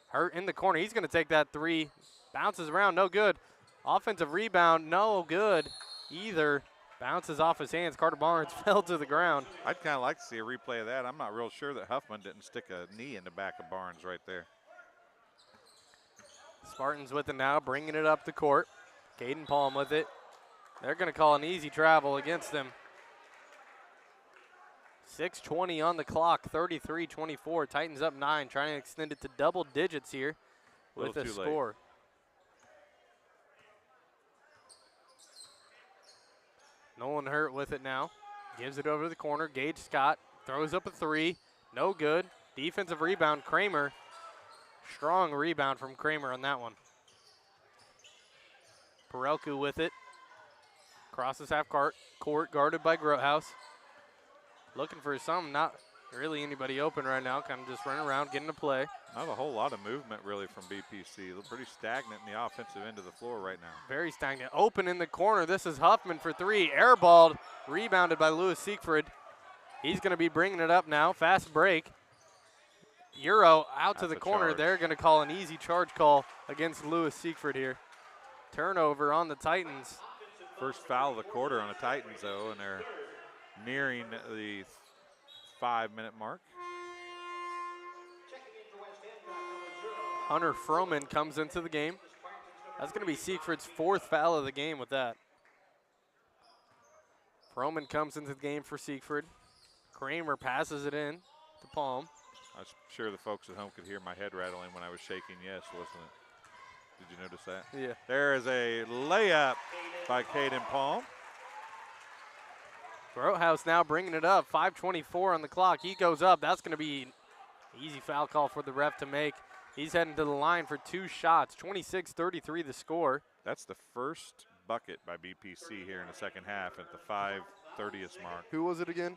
Hurt in the corner. He's going to take that 3. Bounces around, no good. Offensive rebound, no good either. Bounces off his hands. Carter Barnes fell to the ground. I'd kind of like to see a replay of that. I'm not real sure that Huffman didn't stick a knee in the back of Barnes right there. Spartans with it now, bringing it up the court. Caden Palm with it. They're going to call an easy travel against them. 6:20 on the clock, 33-24. Titans up 9, trying to extend it to double digits here with a score. Nolan Hurt with it now. Gives it over to the corner. Gage Scott throws up a 3. No good. Defensive rebound, Kramer. Strong rebound from Kramer on that one. Perelku with it. Crosses half court, guarded by Grotehouse. Looking for something, not really anybody open right now. Kind of just running around, getting to play. Not a whole lot of movement really from BPC. They're pretty stagnant in the offensive end of the floor right now. Very stagnant. Open in the corner. This is Huffman for 3. Airballed, rebounded by Lewis Siegfried. He's going to be bringing it up now. Fast break. Euro out to the corner. They're going to call an easy charge call against Lewis Siegfried here. Turnover on the Titans. First foul of the quarter on the Titans, though, and they're nearing the 5-minute mark. Hunter Froman comes into the game. That's going to be Siegfried's 4th foul of the game with that. Froman comes into the game for Siegfried. Kramer passes it in to Palm. I'm sure the folks at home could hear my head rattling when I was shaking yes, wasn't it? Did you notice that? Yeah. There is a layup by Caden Palm. Grotehouse now bringing it up. 5:24 on the clock. He goes up. That's going to be an easy foul call for the ref to make. He's heading to the line for 2 shots. 26-33 the score. That's the first bucket by BPC here in the second half at the 5:30th mark. Who was it again?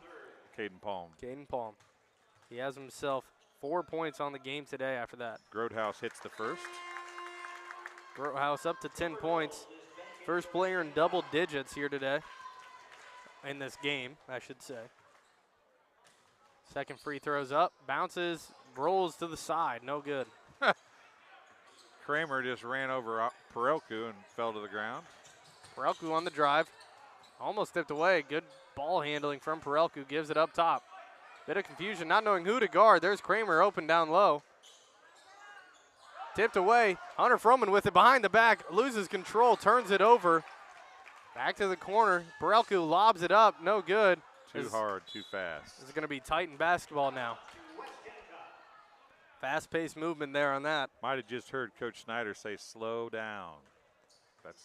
Caden Palm. Caden Palm. He has himself 4 points on the game today after that. Grotehouse hits the first. Grotehouse up to 10 points. First player in double digits here today. In this game, I should say. Second free throws up. Bounces, rolls to the side. No good. Kramer just ran over Perelku and fell to the ground. Perelku on the drive. Almost tipped away. Good ball handling from Perelku. Gives it up top. Bit of confusion, not knowing who to guard. There's Kramer open down low. Tipped away. Hunter Froman with it behind the back. Loses control. Turns it over. Back to the corner. Perelku lobs it up. No good. Too hard, too fast. This is going to be Titan basketball now. Fast-paced movement there on that. Might have just heard Coach Snyder say slow down. That's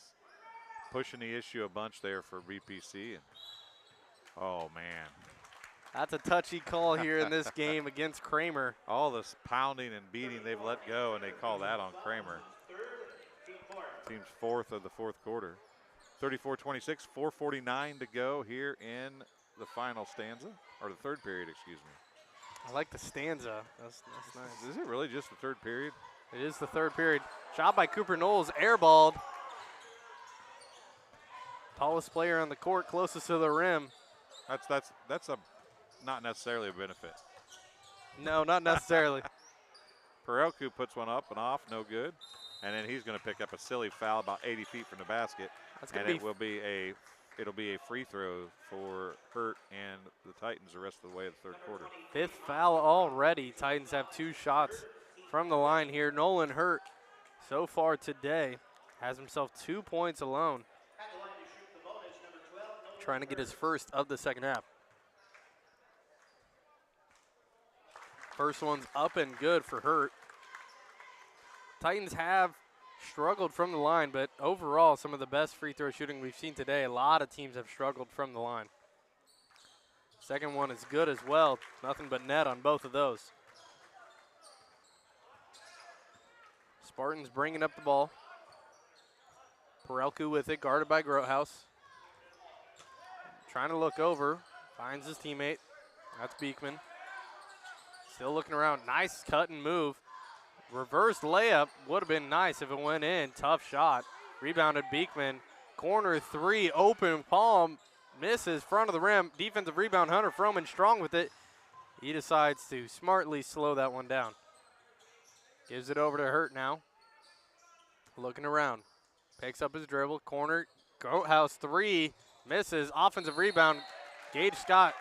pushing the issue a bunch there for BPC. And oh, man. That's a touchy call here in this game against Kramer. All this pounding and beating they've let go, and they call that on Kramer. Team's fourth of the fourth quarter. 34-26, 4:49 to go here in the final stanza, or the third period, excuse me. I like the stanza. That's nice. Is it really just the third period? It is the third period. Shot by Cooper Knowles, airballed. Tallest player on the court, closest to the rim. That's a not necessarily a benefit. No, not necessarily. Perelku puts one up and off, no good. And then he's going to pick up a silly foul about 80 feet from the basket. And it'll be a free throw for Hurt and the Titans the rest of the way of the third quarter. Fifth foul already. Titans have 2 shots from the line here. Nolan Hurt, so far today, has himself 2 points alone. Trying to get his first of the second half. First one's up and good for Hurt. Titans have struggled from the line, but overall some of the best free throw shooting we've seen today. A lot of teams have struggled from the line. Second one is good as well. Nothing but net on both of those. Spartans bringing up the ball. Perelku with it, guarded by Grotehouse. Trying to look over, finds his teammate. That's Beekman. Still looking around, nice cut and move. Reverse layup would have been nice if it went in. Tough shot. Rebounded Beekman. Corner 3, open palm. Misses front of the rim. Defensive rebound, Hunter Froman strong with it. He decides to smartly slow that one down. Gives it over to Hurt now. Looking around. Picks up his dribble. Corner. Grotehouse 3. Misses. Offensive rebound. Gage Scott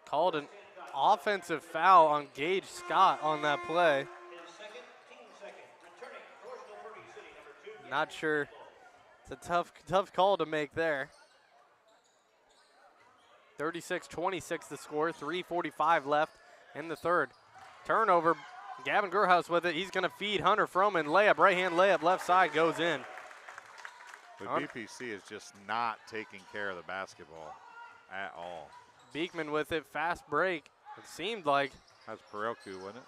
called an offensive foul on Gage Scott on that play. Not sure. It's a tough call to make there. 36-26 the score. 3:45 left in the third. Turnover. Gavin Grotehouse with it. He's going to feed Hunter Froman. Layup, right-hand layup, left side goes in. But BPC is just not taking care of the basketball at all. Beekman with it. Fast break. It seemed like. That's Perelku, wasn't it?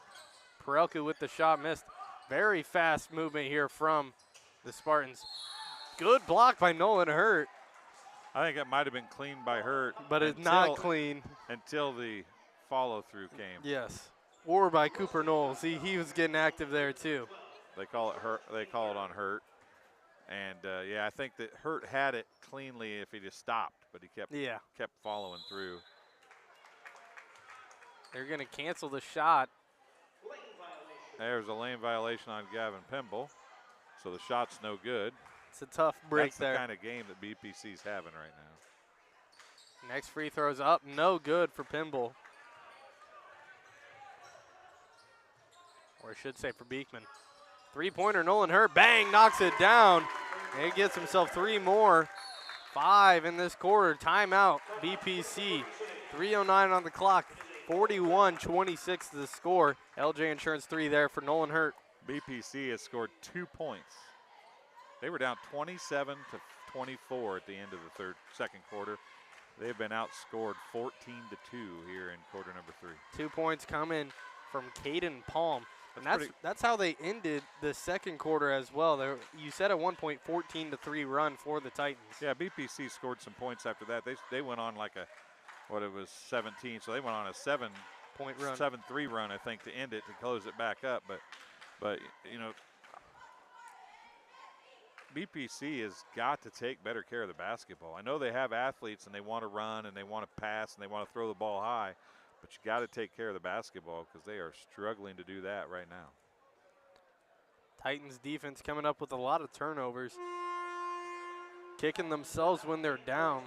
Perelku with the shot missed. Very fast movement here from the Spartans. Good block by Nolan Hurt. I think it might have been cleaned by Hurt. But it's not clean. Until the follow-through came. Yes. Or by Cooper Knowles. He was getting active there too. They call it Hurt. They call it on Hurt. And, yeah, I think that Hurt had it cleanly if he just stopped. But he kept following through. They're going to cancel the shot. There's a lane violation on Gavin Pimble. So the shot's no good. It's a tough break there. That's the kind of game that BPC's having right now. Next free throw's up. No good for Pimble. Or I should say for Beekman. Three-pointer, Nolan Hurt. Bang, knocks it down. And he gets himself 3 more. 5 in this quarter. Timeout, BPC. 3:09 on the clock. 41-26 the score. LJ Insurance 3 there for Nolan Hurt. BPC has scored 2 points. They were down 27-24 at the end of the second quarter. They've been outscored 14-2 here in quarter number 3. 2 points coming from Caden Palm. And that's how they ended the second quarter as well. You said at one point 14-3 run for the Titans. Yeah, BPC scored some points after that. They went on like a, 17. So they went on a 7-point run, 7-3 run, I think, to end it, to close it back up. But you know, BPC has got to take better care of the basketball. I know they have athletes and they want to run and they want to pass and they want to throw the ball high. But you got to take care of the basketball because they are struggling to do that right now. Titans defense coming up with a lot of turnovers. kicking themselves when they're down.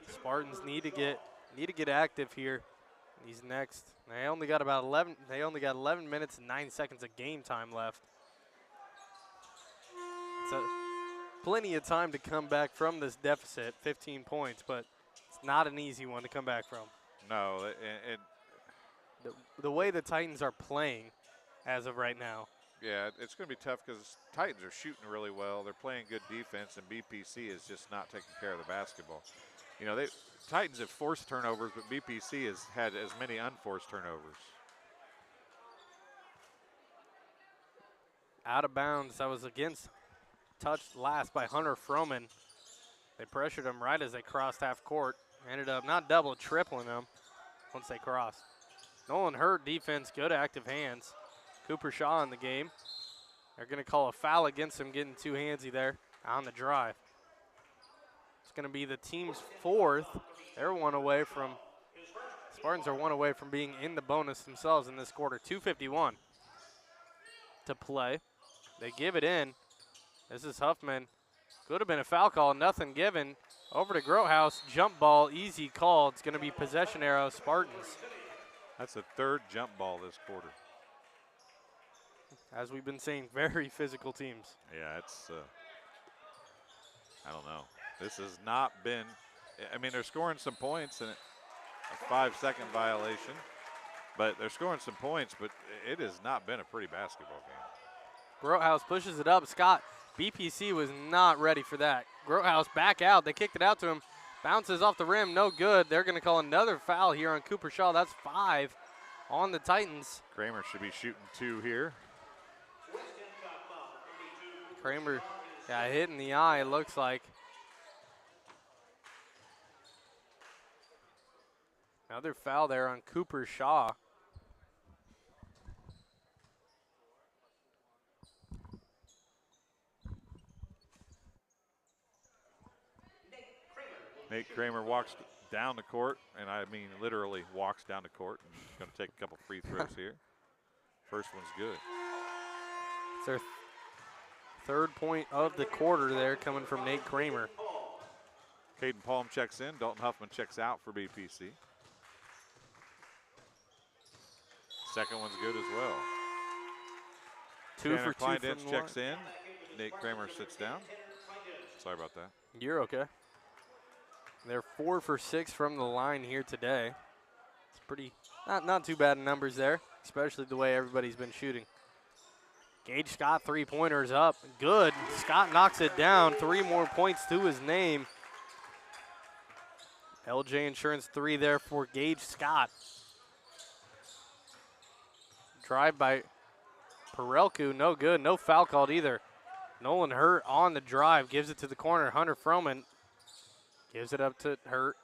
Spartans need to get active here. These next, they only got 11 minutes and 9 seconds of game time left. So plenty of time to come back from this deficit, 15 points, but it's not an easy one to come back from. No, and the way the Titans are playing as of right now. yeah, it's going to be tough because Titans are shooting really well. They're playing good defense, and BPC is just not taking care of the basketball. You know, Titans have forced turnovers, but BPC has had as many unforced turnovers. Out of bounds, that was against, touched last by Hunter Froman. They pressured him right as they crossed half court. Ended up not double, tripling him once they crossed. Nolan Hurt defense, good active hands. Cooper Shaw in the game. They're going to call a foul against him, getting too handsy there on the drive. It's going to be the team's fourth. They're one away from, Spartans are one away from being in the bonus themselves in this quarter. 2:51 to play. They give it in. This is Huffman. Could have been a foul call, nothing given. Over to Grotehouse, jump ball, easy call. It's going to be possession arrow, Spartans. That's the third jump ball this quarter. As we've been saying, very physical teams. Yeah, it's, I don't know. This has not been, I mean, they're scoring some points and a 5-second violation, but they're scoring some points, but it has not been a pretty basketball game. Grotehouse pushes it up. Scott, BPC was not ready for that. Grotehouse back out. They kicked it out to him. Bounces off the rim, no good. They're going to call another foul here on Cooper Shaw. That's 5 on the Titans. Kramer should be shooting 2 here. Kramer got hit in the eye, it looks like. Another foul there on Cooper Shaw. Nate Kramer walks down the court, and I mean literally walks down the court, and he's going to take a couple free throws here. First one's good. It's their third point of the quarter there coming from Nate Kramer. Caden Palm checks in. Dalton Huffman checks out for BPC. Second one's good as well. 2 Tanner for 2 Kleindenz from the checks line. in. Nate Kramer sits down. Sorry about that. You're okay. They're 4 for 6 from the line here today. It's pretty, not too bad in numbers there, especially the way everybody's been shooting. Gage Scott, 3-pointers up, good. Scott knocks it down, 3 more points to his name. LJ Insurance 3 there for Gage Scott. Drive by Perelku, no good, no foul called either. Nolan Hurt on the drive, gives it to the corner. Hunter Froman gives it up to Hurt.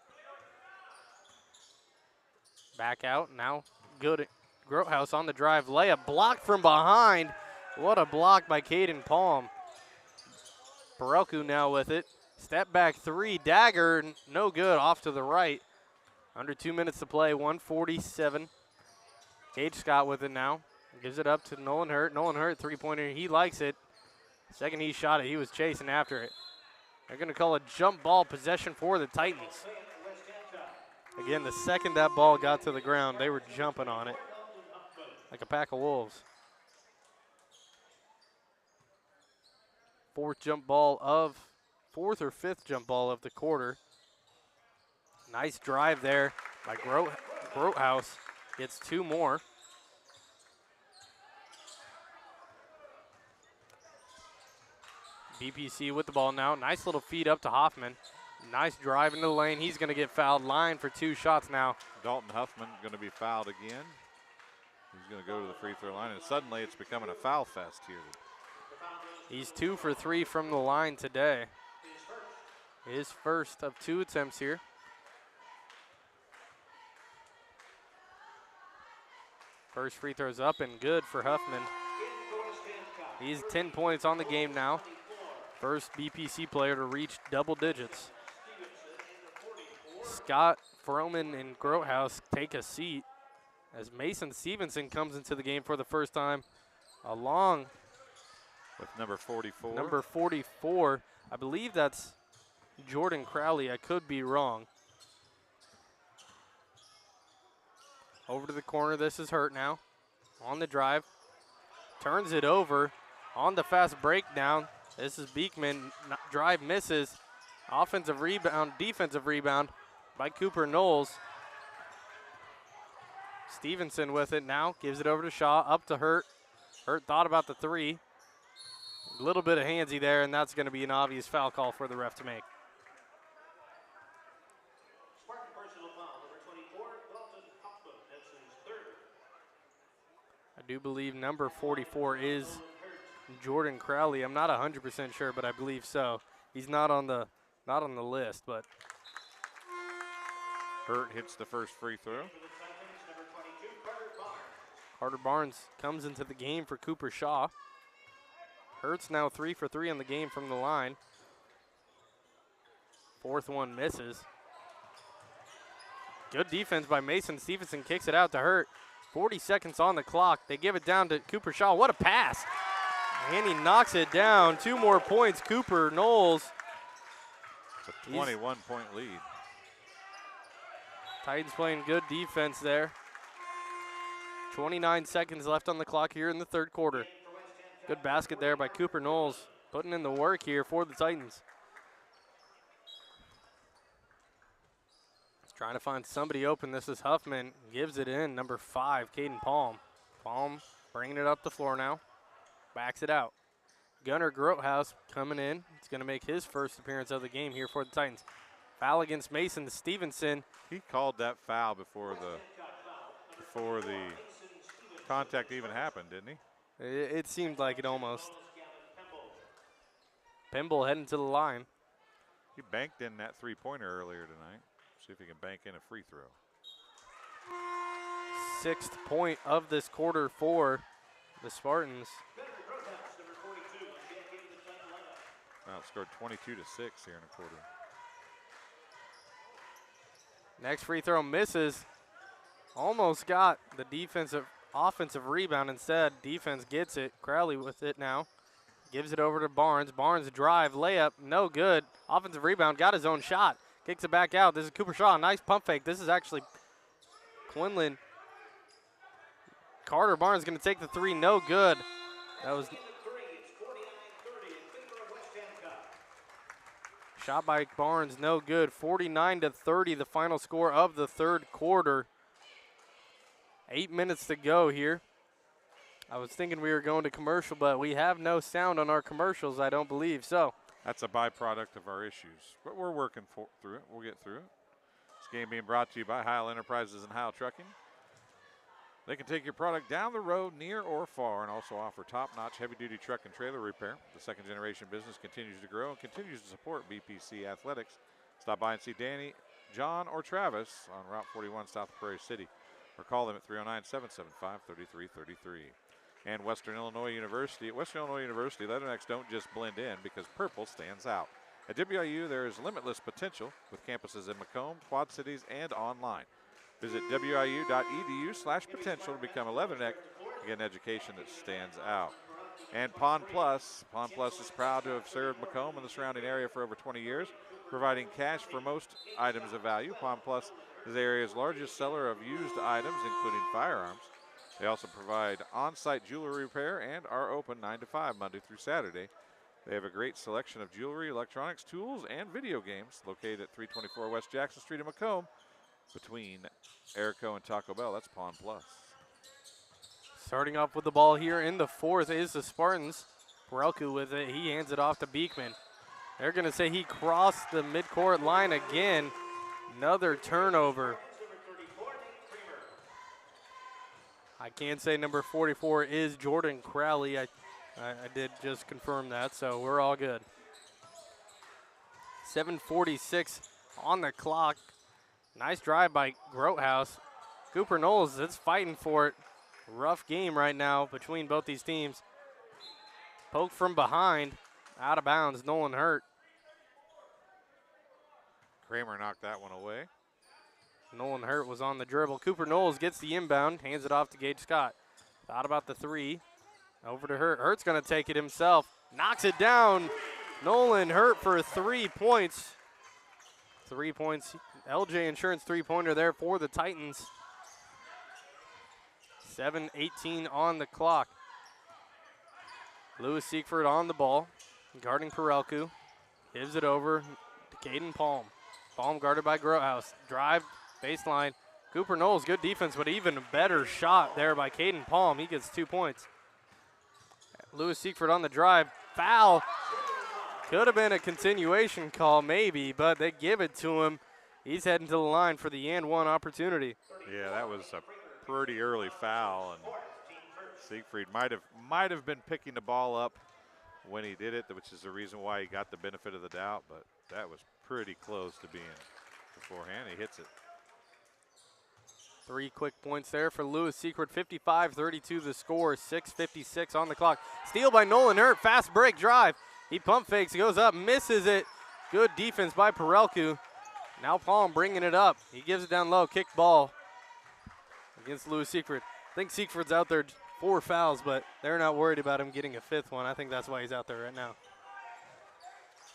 Back out, now good. Grotehouse on the drive, layup blocked from behind. What a block by Caden Palm. Perelku now with it. Step back 3, dagger, no good, off to the right. Under 2 minutes to play, 147. Gage Scott with it now. Gives it up to Nolan Hurt. Nolan Hurt, 3-pointer, he likes it. Second he shot it, he was chasing after it. They're going to call a jump ball possession for the Titans. Again, the second that ball got to the ground, they were jumping on it like a pack of wolves. Fourth or fifth jump ball of the quarter. Nice drive there by Grotehouse. Gets 2 more. BPC with the ball now. Nice little feed up to Hoffman. Nice drive into the lane. He's going to get fouled. Line for 2 shots now. Dalton Huffman going to be fouled again. He's going to go to the free throw line, and suddenly it's becoming a foul fest here. He's 2 for 3 from the line today. His first of 2 attempts here. First free throw's up and good for Huffman. He's 10 points on the game now. First BPC player to reach double digits. Scott, Froman, and Grotehouse take a seat as Mason Stevenson comes into the game for the first time, along with number 44. Number 44. I believe that's Jordan Crowley. I could be wrong. Over to the corner. This is Hurt now. On the drive. Turns it over. On the fast breakdown. This is Beekman. Drive misses. Offensive rebound, defensive rebound by Cooper Knowles. Stevenson with it now. Gives it over to Shaw. Up to Hurt. Hurt thought about the three. A little bit of handsy there, and that's going to be an obvious foul call for the ref to make. Spartan personal foul, number 24, Dalton Huffman. That's his third. I do believe number 44 is Jordan Crowley. I'm not 100% sure, but I believe so. He's not on the list, but Hurt hits the first free throw. Carter Barnes comes into the game for Cooper Shaw. Hurt's now 3 for 3 on the game from the line. Fourth one misses. Good defense by Mason. Stevenson kicks it out to Hurt. 40 seconds on the clock. They give it down to Cooper Shaw. What a pass. And he knocks it down. 2 more points. Cooper Knowles. It's a 21-point lead. Titans playing good defense there. 29 seconds left on the clock here in the third quarter. Good basket there by Cooper Knowles, putting in the work here for the Titans. Trying to find somebody open. This is Huffman. Gives it in. Number 5, Caden Palm. Palm bringing it up the floor now. Backs it out. Gunnar Grothaus coming in. He's going to make his first appearance of the game here for the Titans. Foul against Mason Stevenson. He called that foul before the contact even happened, didn't he? It seemed like it almost. Pimble heading to the line. He banked in that three-pointer earlier tonight. See if he can bank in a free throw. 6th point of this quarter for the Spartans. Outscored 22-6 here in a quarter. Next free throw misses. Almost got the offensive rebound instead. Defense gets it. Crowley with it now. Gives it over to Barnes. Barnes drive, layup, no good. Offensive rebound, got his own shot. Kicks it back out. This is Cooper Shaw. Nice pump fake. This is actually Quinlan. Carter Barnes going to take the three. No good. That was shot by Barnes. No good. 49-30, the final score of the third quarter. 8 minutes to go here. I was thinking we were going to commercial, but we have no sound on our commercials, I don't believe. So that's a byproduct of our issues, but we're working through it. We'll get through it. This game being brought to you by Heil Enterprises and Heil Trucking. They can take your product down the road, near or far, and also offer top-notch heavy-duty truck and trailer repair. The second-generation business continues to grow and continues to support BPC Athletics. Stop by and see Danny, John, or Travis on Route 41 south of Prairie City, or call them at 309-775-3333. And Western Illinois University. At Western Illinois University, Leathernecks don't just blend in because purple stands out. At WIU, there is limitless potential with campuses in Macomb, Quad Cities, and online. Visit wiu.edu/potential to become a Leatherneck to get an education that stands out. And Pond Plus. Pond Plus is proud to have served Macomb and the surrounding area for over 20 years, providing cash for most items of value. Pond Plus is the area's largest seller of used items, including firearms. They also provide on-site jewelry repair and are open 9 to 5 Monday through Saturday. They have a great selection of jewelry, electronics, tools, and video games located at 324 West Jackson Street in Macomb between Erico and Taco Bell. That's Pond Plus. Starting off with the ball here in the fourth is the Spartans. Perelku with it. He hands it off to Beekman. They're going to say he crossed the midcourt line again. Another turnover. I can say number 44 is Jordan Crowley. I did just confirm that, so we're all good. 7:46 on the clock. Nice drive by Grothaus. Cooper Knowles is fighting for it. Rough game right now between both these teams. Poke from behind, out of bounds. Nolan Hurt. Kramer knocked that one away. Nolan Hurt was on the dribble. Cooper Knowles gets the inbound, hands it off to Gage Scott. Thought about the three. Over to Hurt. Hurt's going to take it himself. Knocks it down. Nolan Hurt for 3 points. 3 points. LJ Insurance three-pointer there for the Titans. 7:18 on the clock. Lewis Siegfried on the ball, guarding Perelku. Gives it over to Caden Palm. Palm guarded by Grotehouse. Drive, baseline. Cooper Knowles, good defense, but even a better shot there by Caden Palm. He gets 2 points. Lewis Siegfried on the drive. Foul. Could have been a continuation call maybe, but they give it to him. He's heading to the line for the and one opportunity. Yeah, that was a pretty early foul, and Siegfried might have been picking the ball up when he did it, which is the reason why he got the benefit of the doubt, but that was pretty close to being beforehand. He hits it. 3 quick points there for Lewis Siegfried. 55-32 the score, 6:56 on the clock. Steal by Nolan Hurt, fast break drive. He pump fakes, goes up, misses it. Good defense by Perelku. Now Palm bringing it up. He gives it down low, kick ball against Lewis Siegfried. I think Siegfried's out there 4 fouls, but they're not worried about him getting a 5th one. I think that's why he's out there right now.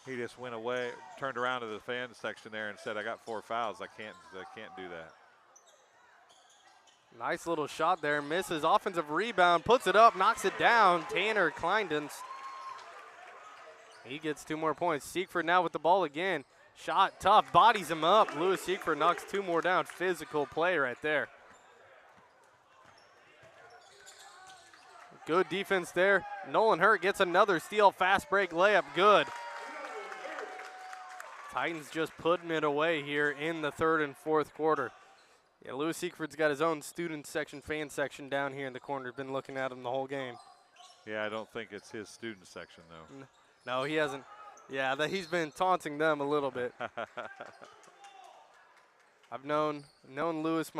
He just went away, turned around to the fan section there and said, I got 4 fouls. I can't do that. Nice little shot there, misses. Offensive rebound, puts it up, knocks it down. Tanner Kleindens. He gets 2 more points. Siegfried now with the ball again. Shot tough, bodies him up. Lewis Siegfried knocks 2 more down. Physical play right there. Good defense there. Nolan Hurt gets another steal, fast break layup, good. Titans just putting it away here in the 3rd and 4th quarter. Yeah, Lewis Siegfried's got his own student section, fan section down here in the corner. Been looking at him the whole game. Yeah, I don't think it's his student section, though. No, he hasn't. Yeah, he's been taunting them a little bit. I've known Lewis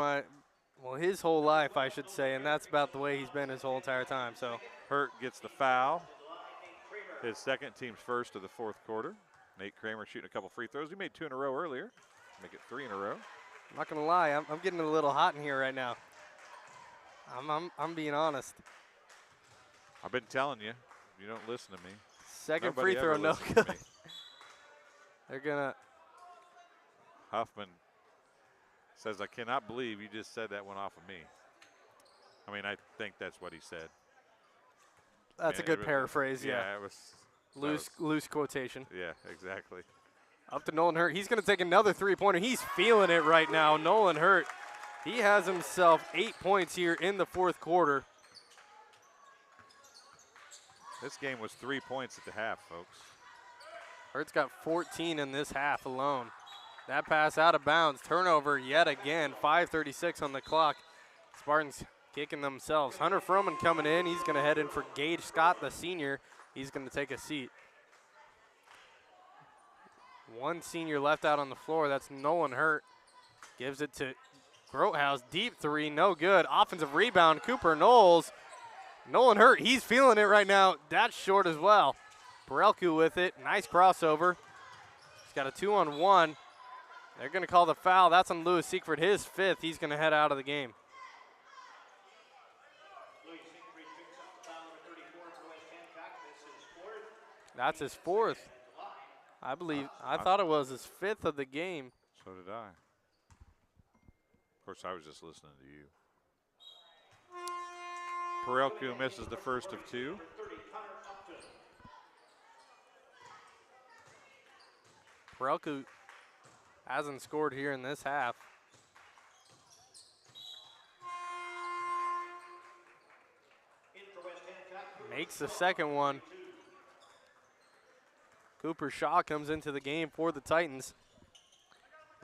his whole life, I should say, and that's about the way he's been his whole entire time. So Hurt gets the foul. His second, team's first of the 4th quarter. Nate Kramer shooting a couple free throws. He made 2 in a row earlier. Make it 3 in a row. I'm not gonna lie, I'm getting a little hot in here right now. I'm being honest. I've been telling you, you don't listen to me. Second Nobody free throw, ever no listens to good. me. They're gonna. Huffman says, I cannot believe you just said that one off of me. I mean, I think that's what he said. That's a good paraphrase, yeah. Yeah, it was. Loose quotation. Yeah, exactly. Up to Nolan Hurt. He's going to take another 3-pointer. He's feeling it right now. Nolan Hurt, he has himself 8 points here in the 4th quarter. This game was 3 points at the half, folks. Hurt's got 14 in this half alone. That pass out of bounds. Turnover yet again. 5:36 on the clock. Spartans kicking themselves. Hunter Froman coming in. He's going to head in for Gage Scott, the senior. He's going to take a seat. One senior left out on the floor. That's Nolan Hurt. Gives it to Grotehouse. Deep 3, no good. Offensive rebound, Cooper Knowles. Nolan Hurt, he's feeling it right now. That's short as well. Perelku with it. Nice crossover. He's got a 2-on-1. They're going to call the foul. That's on Lewis Siegfried, his 5th. He's going to head out of the game. That's his 4th. I believe. I thought it was his 5th of the game. So did I. Of course, I was just listening to you. Perelku misses the first of 2. Perelku hasn't scored here in this half. Makes the second one. Cooper Shaw comes into the game for the Titans.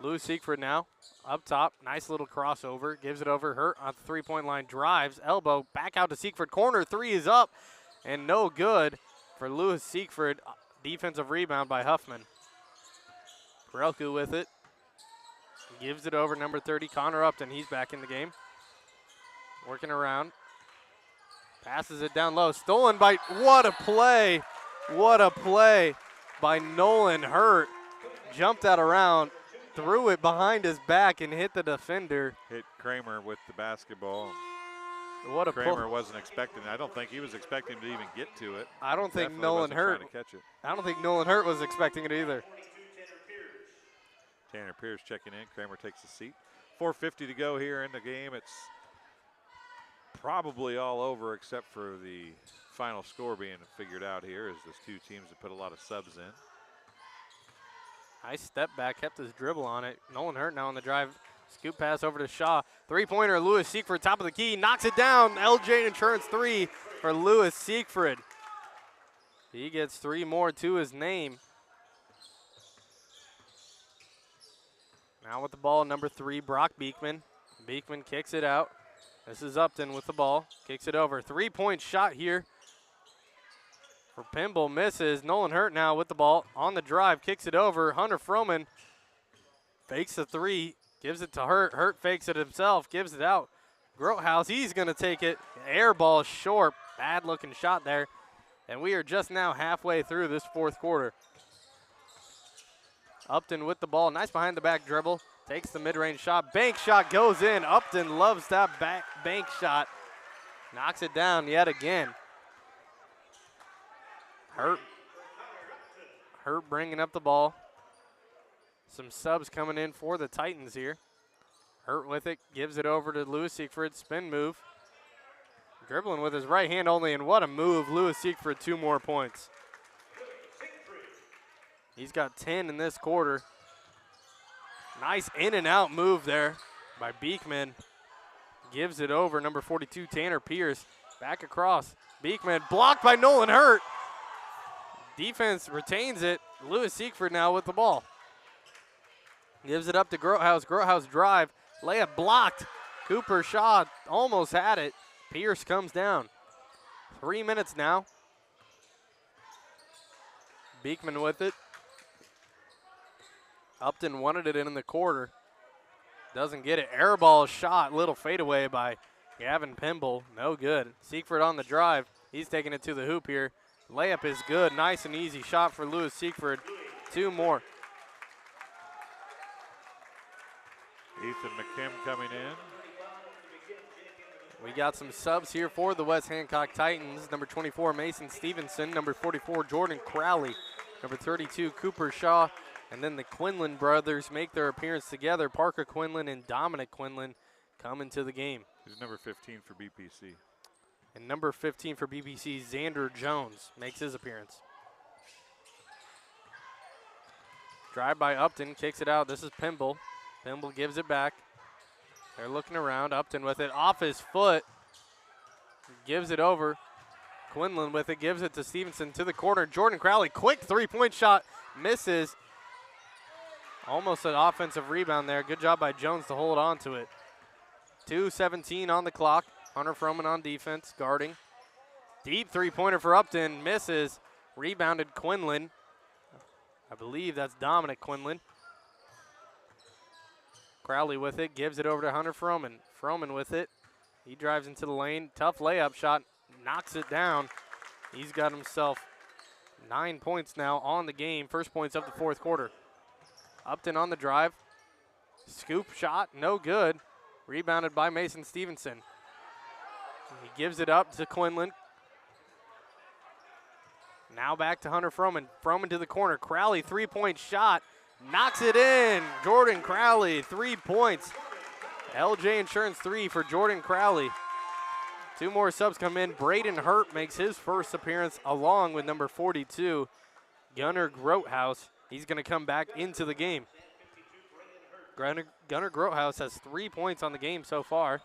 Lewis Siegfried now up top. Nice little crossover. Gives it over. Hurt on the 3-point line. Drives. Elbow. Back out to Siegfried. Corner 3 is up. And no good for Lewis Siegfried. Defensive rebound by Huffman. Perelku with it. Gives it over. Number 30, Connor Upton. He's back in the game. Working around. Passes it down low. Stolen by. What a play. What a play by Nolan Hurt. Jumped out around. Threw it behind his back and hit the defender. Hit Kramer with the basketball. What a Kramer wasn't expecting it. I don't think he was expecting to even get to it. I don't think Definitely Nolan wasn't Hurt. trying to catch it. I don't think Nolan Hurt was expecting it either. Tanner Pierce checking in. Kramer takes a seat. 4:50 to go here in the game. It's probably all over except for the final score being figured out here as there's two teams that put a lot of subs in. Nice step back, kept his dribble on it. Nolan Hurt now on the drive. Scoop pass over to Shaw. Three-pointer, Lewis Siegfried, top of the key, knocks it down. LJ Insurance 3 for Lewis Siegfried. He gets 3 more to his name. Now with the ball, number 3, Brock Beekman. Beekman kicks it out. This is Upton with the ball. Kicks it over. 3-point shot here for Pimble. Misses. Nolan Hurt now with the ball. On the drive. Kicks it over. Hunter Froman fakes the 3. Gives it to Hurt. Hurt fakes it himself. Gives it out. Grothaus, he's going to take it. Air ball short. Bad looking shot there. And we are just now halfway through this fourth quarter. Upton with the ball. Nice behind the back dribble. Takes the mid-range shot. Bank shot goes in. Upton loves that bank shot. Knocks it down yet again. Hurt bringing up the ball. Some subs coming in for the Titans here. Hurt with it. Gives it over to Lewis Siegfried. Spin move. Dribbling with his right hand only, and what a move. Lewis Siegfried, 2 more points. He's got 10 in this quarter. Nice in and out move there by Beekman. Gives it over, number 42, Tanner Pierce. Back across. Beekman blocked by Nolan Hurt. Defense retains it. Lewis Siegfried now with the ball. Gives it up to Grothaus. Grothaus drive. Layup blocked. Cooper Shaw almost had it. Pierce comes down. 3 minutes now. Beekman with it. Upton wanted it in the quarter. Doesn't get it. Air ball shot. Little fadeaway by Gavin Pimble. No good. Siegfried on the drive. He's taking it to the hoop here. Layup is good. Nice and easy shot for Lewis Siegfried. 2 more. Ethan McKim coming in. We got some subs here for the West Hancock Titans. Number 24, Mason Stevenson. Number 44, Jordan Crowley. Number 32, Cooper Shaw. And then the Quinlan brothers make their appearance together. Parker Quinlan and Dominic Quinlan come into the game. Who's number 15 for BPC? And number 15 for BPC, Xander Jones, makes his appearance. Drive by Upton, kicks it out. This is Pimble. Pimble gives it back. They're looking around. Upton with it off his foot. Gives it over. Quinlan with it, gives it to Stevenson to the corner. Jordan Crowley, quick 3-point shot, misses. Almost an offensive rebound there. Good job by Jones to hold on to it. 2:17 on the clock. Hunter Froman on defense, guarding. Deep 3-pointer for Upton, misses. Rebounded Quinlan. I believe that's Dominic Quinlan. Crowley with it, gives it over to Hunter Froman. Froman with it. He drives into the lane. Tough layup shot, knocks it down. He's got himself 9 points now on the game. First points of the fourth quarter. Upton on the drive. Scoop shot, no good. Rebounded by Mason Stevenson. He gives it up to Quinlan. Now back to Hunter Froman. Froman to the corner. Crowley, 3-point shot. Knocks it in. Jordan Crowley, 3 points. LJ Insurance 3 for Jordan Crowley. 2 more subs come in. Braden Hurt makes his first appearance along with number 42, Gunnar Grothaus. He's going to come back into the game. Gunnar Grothaus has 3 points on the game so far.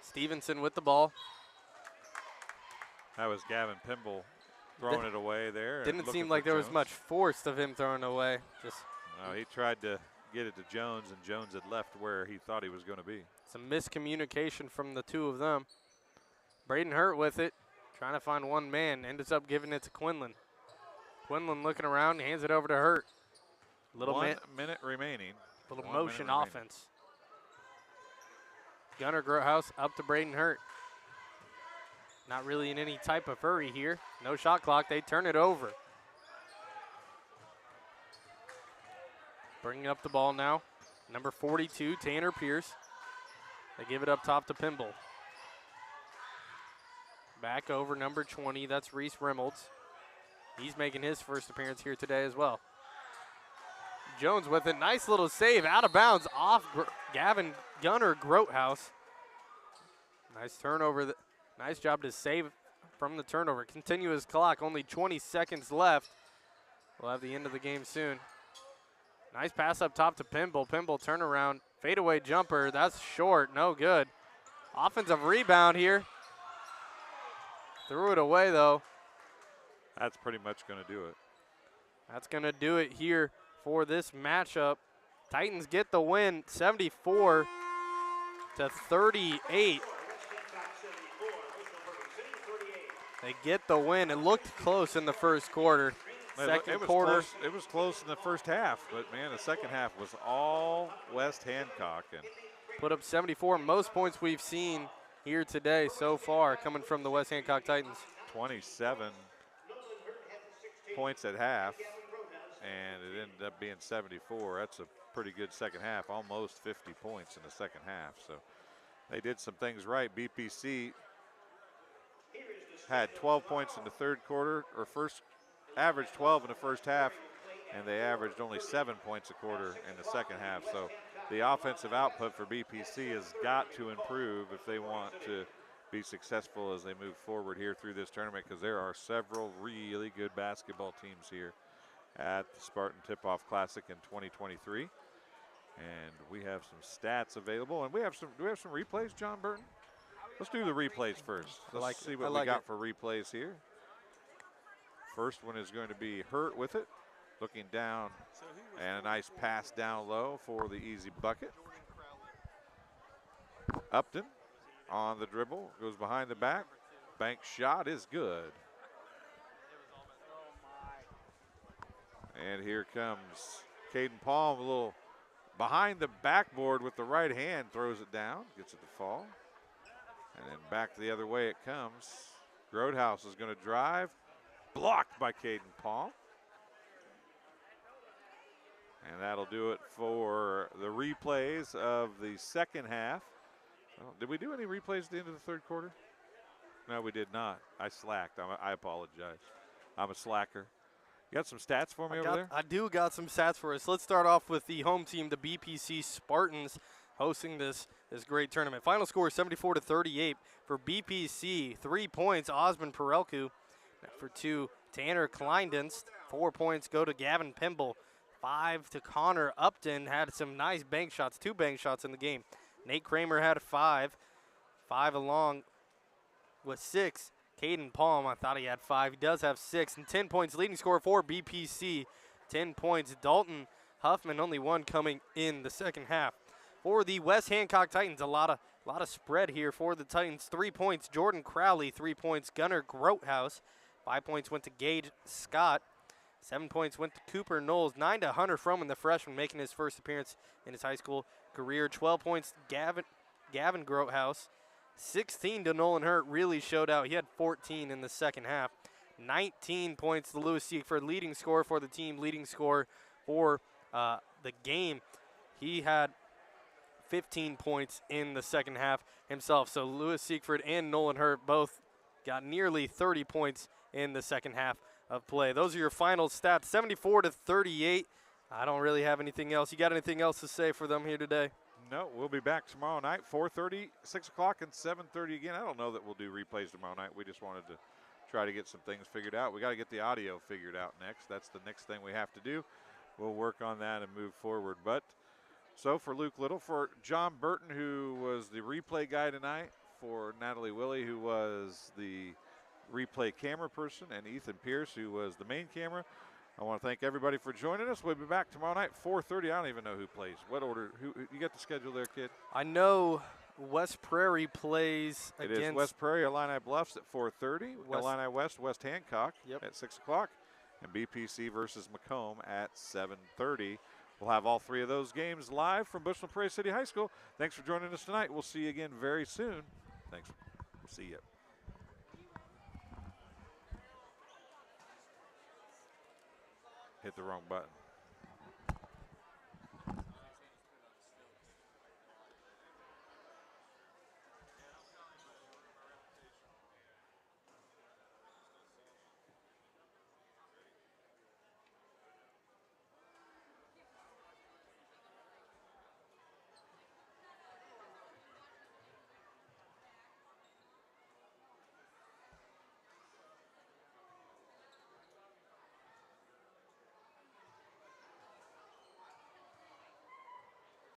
Stevenson with the ball. That was Gavin Pimble throwing it away there. Didn't seem like there was much force of him throwing it away. No, he tried to get it to Jones, and Jones had left where he thought he was going to be. Some miscommunication from the two of them. Braden Hurt with it, trying to find one man, ends up giving it to Quinlan. Quinlan looking around, hands it over to Hurt. One minute remaining. Little motion offense. Gunnar Grothaus up to Braden Hurt. Not really in any type of hurry here. No shot clock, they turn it over. Bringing up the ball now. Number 42, Tanner Pierce. They give it up top to Pimble. Back over number 20, that's Reese Reynolds. He's making his first appearance here today as well. Jones with a nice little save out of bounds off Gavin Gunner Grotehouse. Nice turnover. Nice job to save from the turnover. Continuous clock, only 20 seconds left. We'll have the end of the game soon. Nice pass up top to Pimble. Pimble turnaround, fadeaway jumper. That's short, no good. Offensive rebound here. Threw it away though. That's pretty much going to do it. That's going to do it here for this matchup. Titans get the win, 74 to 38. They get the win. It looked close in the first quarter. Second quarter. It was close in the first half, but man, the second half was all West Hancock. And put up 74, most points we've seen here today so far coming from the West Hancock Titans. 27 points at half, and it ended up being 74. That's a pretty good second half, almost 50 points in the second half. So they did some things right. BPC had 12 points in the third quarter, or averaged 12 in the first half, and they averaged only 7 points a quarter in the second half. So the offensive output for BPC has got to improve if they want to be successful as they move forward here through this tournament, because there are several really good basketball teams here at the Spartan Tip-Off Classic in 2023. And we have some stats available, and do we have some replays, John Burton? Let's do the replays first. Let's see what we got for replays here. First one is going to be Hurt with it, looking down, and a nice pass down low for the easy bucket. Upton on the dribble, goes behind the back. Bank shot is good. And here comes Caden Palm, a little behind the backboard with the right hand, throws it down, gets it to fall. And then back the other way it comes. Grotehouse is going to drive, blocked by Caden Palm. And that'll do it for the replays of the second half. Well, did we do any replays at the end of the third quarter? No, we did not. I slacked. I apologize. I'm a slacker. You got some stats for me over there? I do got some stats for us. Let's start off with the home team, the BPC Spartans, hosting this great tournament. Final score 74 to 38 for BPC. 3 points, Osmond Perelku. For 2, Tanner Kleindienst. 4 points go to Gavin Pimble. 5 to Connor Upton. Had some nice bank shots, 2 bank shots in the game. Nate Kramer had 5. 5 along with 6. Caden Palm, I thought he had 5. He does have 6. And 10 points, leading scorer for BPC. 10 points, Dalton Huffman, only 1 coming in the second half. For the West Hancock Titans, a lot of spread here for the Titans. 3 points, Jordan Crowley. 3 points, Gunnar Grotehouse. 5 points went to Gage Scott. 7 points went to Cooper Knowles. 9 to Hunter Froman, the freshman, making his first appearance in his high school career. 12 points, Gavin Grotehouse. 16 to Nolan Hurt, really showed out. He had 14 in the second half. 19 points to Lewis Siegfried, leading scorer for the team, leading scorer for the game. He had 15 points in the second half himself. So Lewis Siegfried and Nolan Hurt both got nearly 30 points in the second half of play. Those are your final stats, 74 to 38. I don't really have anything else. You got anything else to say for them here today? No, we'll be back tomorrow night, 4:30, 6 o'clock, and 7:30 again. I don't know that we'll do replays tomorrow night. We just wanted to try to get some things figured out. We got to get the audio figured out next. That's the next thing we have to do. We'll work on that and move forward. But so for Luke Little, for John Burton, who was the replay guy tonight, for Natalie Willie, who was the replay camera person, and Ethan Pierce, who was the main camera, I want to thank everybody for joining us. We'll be back tomorrow night, 4:30. I don't even know who plays. What order? Who you got the schedule there, kid? I know West Prairie plays against. It is West Prairie, Illini Bluffs at 4:30. Illini West, West Hancock at 6 o'clock. And BPC versus Macomb at 7:30. We'll have all 3 of those games live from Bushnell-Prairie City High School. Thanks for joining us tonight. We'll see you again very soon. Thanks. We'll see you. Hit the wrong button.